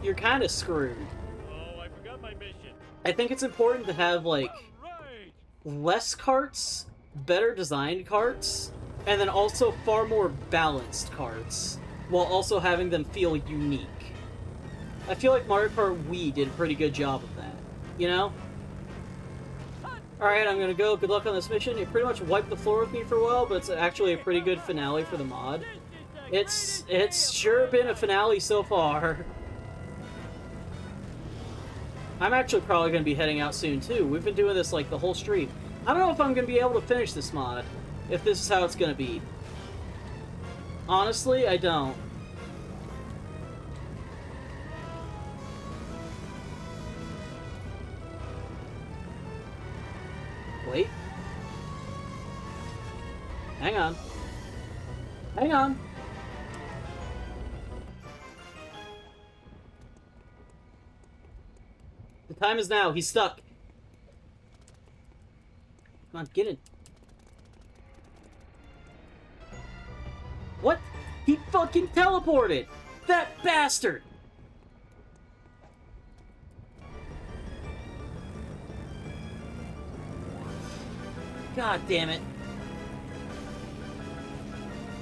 you're kind of screwed. Oh, I forgot my mission. I think it's important to have, like, Right. less carts, better designed carts, and then also far more balanced carts, while also having them feel unique. I feel like Mario Kart Wii did a pretty good job of that, you know? Alright, I'm gonna go. Good luck on this mission. It pretty much wiped the floor with me for a while, but it's actually a pretty good finale for the mod. It's sure been a finale so far. I'm actually probably going to be heading out soon, too. We've been doing this, like, the whole stream. I don't know if I'm going to be able to finish this mod, if this is how it's going to be. Honestly, I don't. Wait. Hang on. Hang on. The time is now. He's stuck. Come on, get in. What? He fucking teleported! That bastard! God damn it.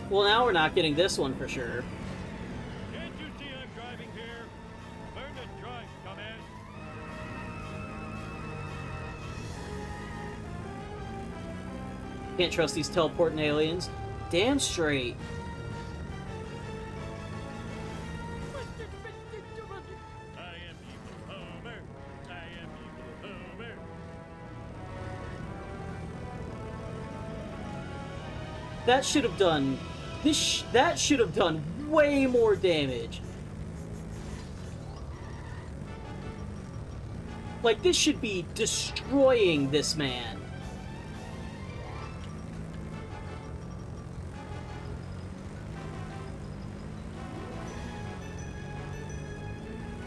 Well, now we're not getting this one for sure. Can't you see I'm driving here? Learn to drive, dumbass. Can't trust these teleporting aliens. Damn straight. I am evil Homer. I am evil Homer. That should have done... that should have done way more damage. Like, this should be destroying this man.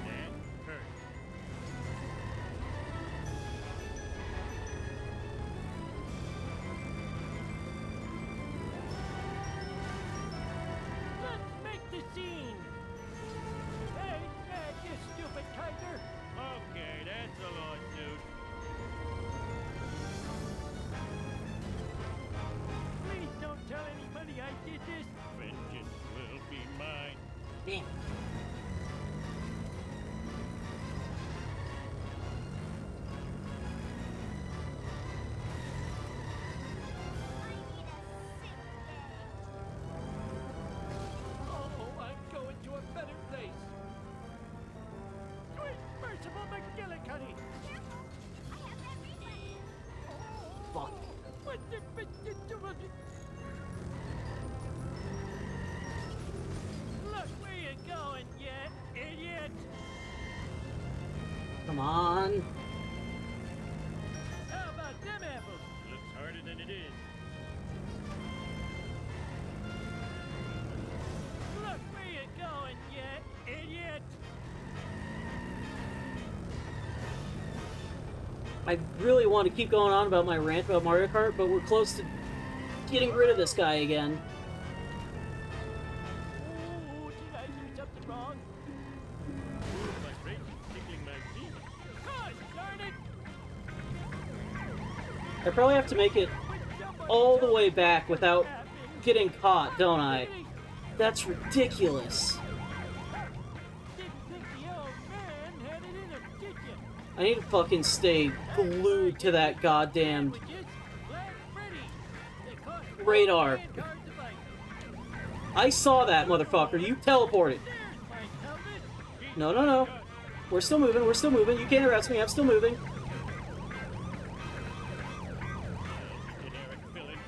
That hurt. Let's make the scene. Hey, you stupid tiger. Okay, that's a lawsuit. Please don't tell anybody I did this. Vengeance will be mine. Damn. on. How about them apples? Looks harder than it is. Look where you're going, you idiot! I really want to keep going on about my rant about Mario Kart, but we're close to getting rid of this guy again. Ooh, did I do something wrong? My brain is tickling my feet. Gosh darn it! I probably have to make it all the way back without getting caught, don't I? That's ridiculous. Didn't think the old man had it in him, did you? I need to fucking stay glued to that goddamn radar. I saw that, motherfucker. You teleported. No, no, no. We're still moving. We're still moving. You can't arrest me. I'm still moving. Generic villain.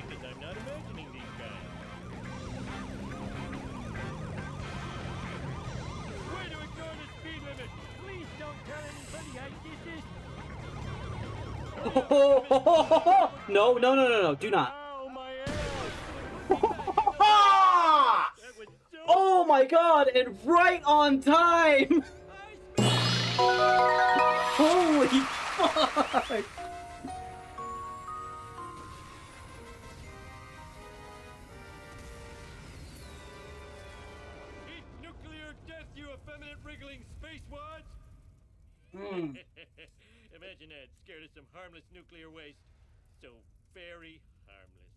Because I'm not imagining these guys. Way to ignore the speed limit! Please don't tell anybody I did this. No, no, no, no, no. Do not. Ow, my ass! That was so... Oh my god, and right on time! Holy fuck! Eat nuclear death, you effeminate wriggling spacewads! Mm. Imagine that, scared of some harmless nuclear waste. So very harmless.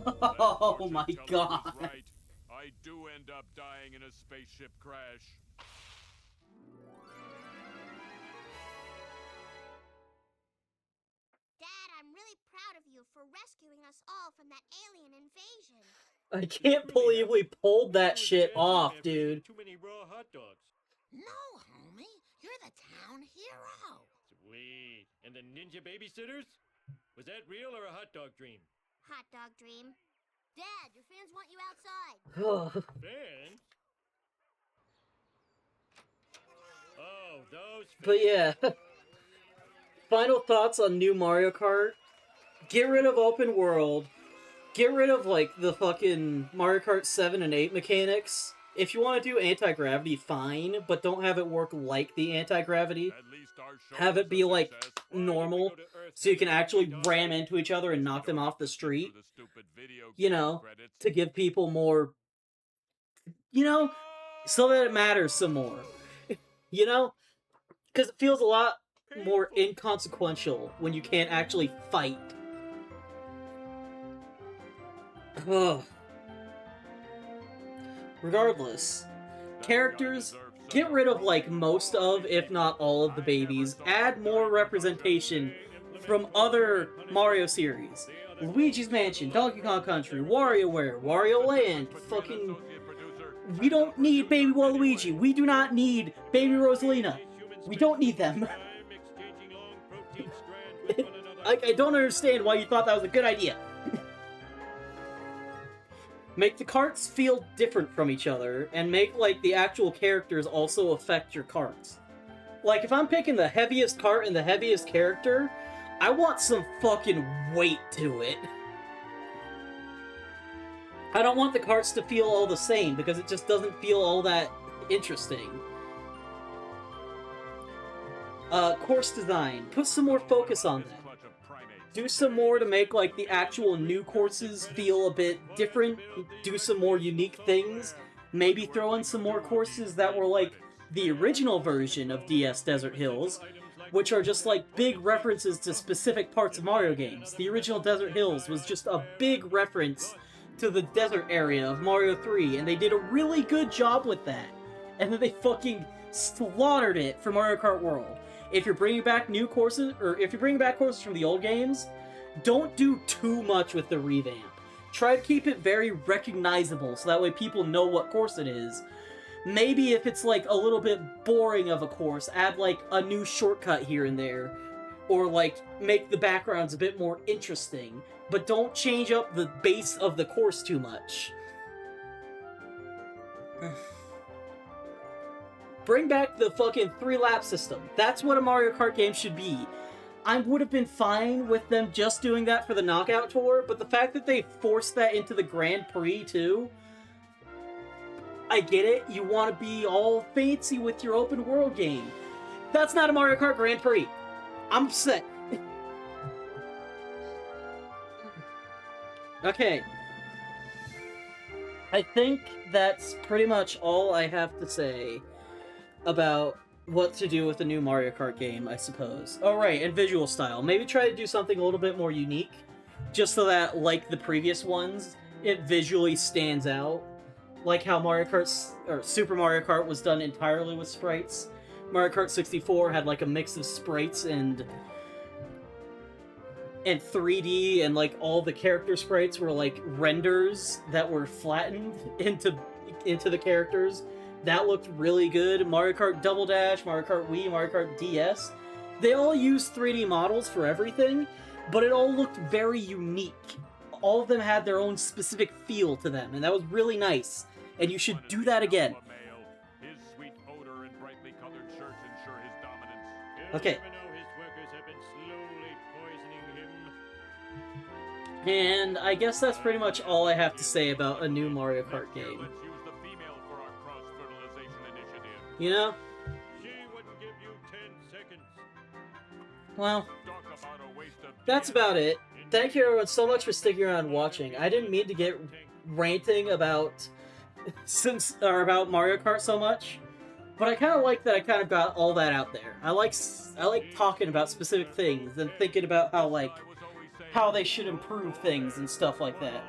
Oh my god. Right. I do end up dying in a spaceship crash. Dad, I'm really proud of you for rescuing us all from that alien invasion. I can't believe we pulled that shit off, dude. Too many raw hot dogs. No, homie. You're the town hero. Sweet. And the ninja babysitters? Was that real or a hot dog dream? Hot dog dream. Dad, your fans want you outside. Fans? Oh, those fans. But yeah. Final thoughts on new Mario Kart. Get rid of open world. Get rid of, like, the fucking Mario Kart 7 and 8 mechanics. If you want to do anti-gravity, fine, but don't have it work like the anti-gravity. At least our show Have it was be, a like, success. normal, so you can actually ram into each other and knock them off the street. The stupid video You game know, credits. to give people more, you know, so that it matters some more. You know? Because it feels a lot more inconsequential when you can't actually fight. Ugh. Regardless, characters, get rid of, like, most of, if not all of the babies. Add more representation from other Mario series. Luigi's Mansion, Donkey Kong Country, WarioWare, Wario Land, fucking... We don't need Baby Waluigi. We do not need Baby Rosalina. We don't need them. I don't understand why you thought that was a good idea. Make the carts feel different from each other, and make, like, the actual characters also affect your carts. Like, if I'm picking the heaviest cart and the heaviest character, I want some fucking weight to it. I don't want the carts to feel all the same, because it just doesn't feel all that interesting. Course design. Put some more focus on that. Do some more to make, like, the actual new courses feel a bit different. Do some more unique things. Maybe throw in some more courses that were, like, the original version of DS Desert Hills, which are just, like, big references to specific parts of Mario games. The original Desert Hills was just a big reference to the desert area of Mario 3, and they did a really good job with that. And then they fucking slaughtered it for Mario Kart World. If you're bringing back new courses, or if you're bringing back courses from the old games, don't do too much with the revamp. Try to keep it very recognizable, so that way people know what course it is. Maybe if it's like a little bit boring of a course, add like a new shortcut here and there, or like make the backgrounds a bit more interesting, but don't change up the base of the course too much. Bring back the fucking 3-lap system. That's what a Mario Kart game should be. I would have been fine with them just doing that for the Knockout Tour, but the fact that they forced that into the Grand Prix too, I get it. You want to be all fancy with your open world game. That's not a Mario Kart Grand Prix. I'm upset. Okay. I think that's pretty much all I have to say about what to do with the new Mario Kart game, I suppose. Oh, right, and visual style. Maybe try to do something a little bit more unique, just so that, like the previous ones, it visually stands out. Like how Mario Kart, or Super Mario Kart was done entirely with sprites. Mario Kart 64 had like a mix of sprites and 3D, and like all the character sprites were like renders that were flattened into the characters. That looked really good. Mario Kart Double Dash, Mario Kart Wii, Mario Kart DS. They all used 3D models for everything, but it all looked very unique. All of them had their own specific feel to them, and that was really nice. And you should do that again. His sweet odor and brightly colored shirts ensure his dominance. Okay. Even though his workers have been slowly poisoning him. And I guess that's pretty much all I have to say about a new Mario Kart game. Let's use the female for our cross-fertilization initiative. You know? She wouldn't give you 10 seconds. Well, Talk about a waste of that's about it. Thank you everyone so much for sticking around and watching. I didn't mean to get ranting about about Mario Kart so much, but I kind of like that I kind of got all that out there. I like talking about specific things and thinking about how they should improve things and stuff like that.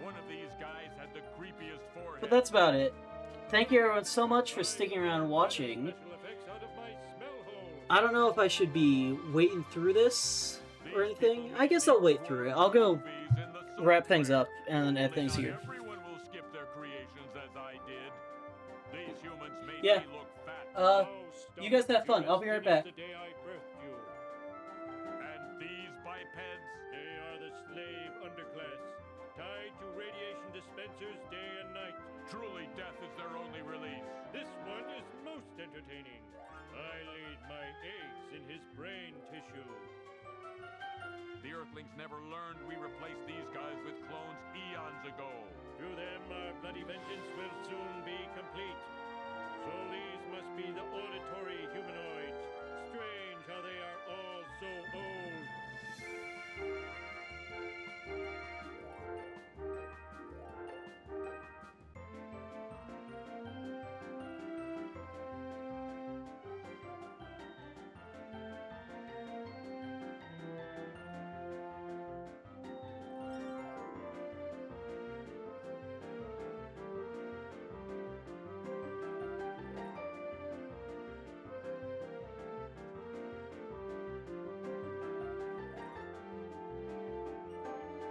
One of these guys had the creepiest forehead. But that's about it. Thank you everyone so much for sticking around and watching. Special effects out of my smell hole. I don't know if I should be waiting through this or anything. I guess I'll wait through it. I'll go wrap things up and then add things here. Everyone will skip their creations as I did. These humans made Yeah. me look fat. Oh, You guys have fun. I'll be right back. The day I birthed you. And these bipeds, They are the slave underclass, tied to radiation dispensers day and night. truly death is their only release. This one is most entertaining. I laid my eggs in his brain tissue. The Earthlings never learned we replaced these guys with clones eons ago. Through them, our bloody vengeance will soon be complete. So these must be the auditory humanoids. Strange how they are all so old.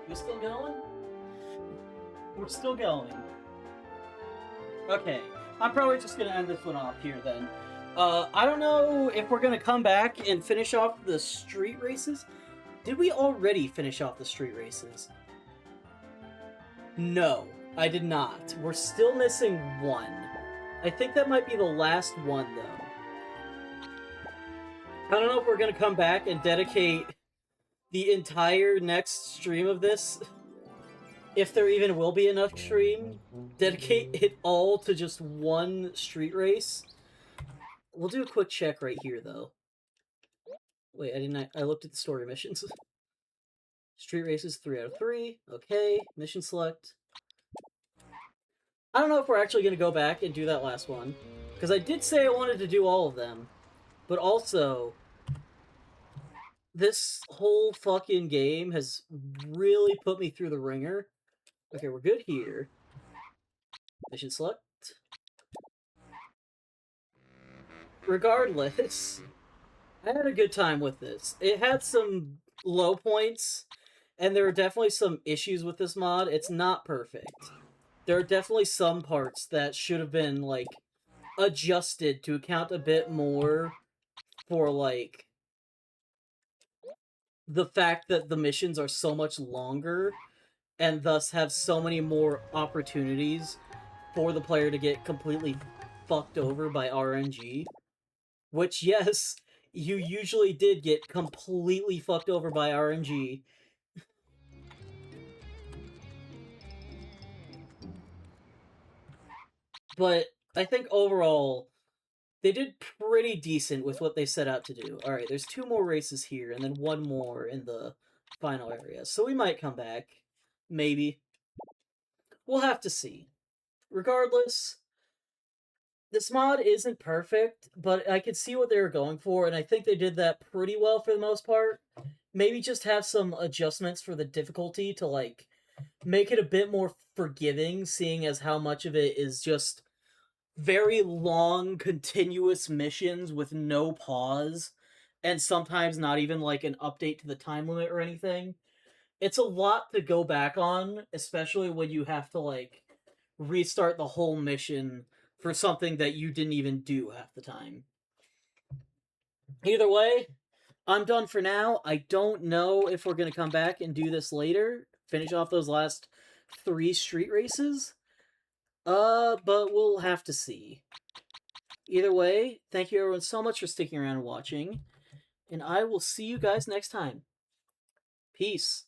We still going? We're still going. Okay, I'm probably just gonna end this one off here then. I don't know if we're gonna come back and finish off the street races. Did we already finish off the street races? No, I did not. We're still missing one. I think that might be the last one, though. I don't know if we're gonna come back and dedicate the entire next stream of this, if there even will be enough stream, dedicate it all to just one street race. We'll do a quick check right here, though. Wait, I looked at the story missions. Street races, 3 out of 3. Okay, mission select. I don't know if we're actually going to go back and do that last one, because I did say I wanted to do all of them, but also this whole fucking game has really put me through the ringer. Okay, we're good here. Mission select. Regardless, I had a good time with this. It had some low points, and there are definitely some issues with this mod. It's not perfect. there are definitely some parts that should have been, like, adjusted to account a bit more for, like, the fact that the missions are so much longer and thus have so many more opportunities for the player to get completely fucked over by RNG. Which, yes, you usually did get completely fucked over by RNG. But I think overall, they did pretty decent with what they set out to do. Alright, there's 2 more races here, and then 1 more in the final area. So we might come back. Maybe. We'll have to see. Regardless, this mod isn't perfect, but I could see what they were going for, and I think they did that pretty well for the most part. Maybe just have some adjustments for the difficulty to, like, make it a bit more forgiving, seeing as how much of it is just very long, continuous missions with no pause, and sometimes not even, like, an update to the time limit or anything. It's a lot to go back on, especially when you have to, like, restart the whole mission for something that you didn't even do half the time. Either way, I'm done for now. I don't know if we're going to come back and do this later, finish off those last 3 street races. But we'll have to see. Either way, thank you everyone so much for sticking around and watching, and I will see you guys next time. Peace.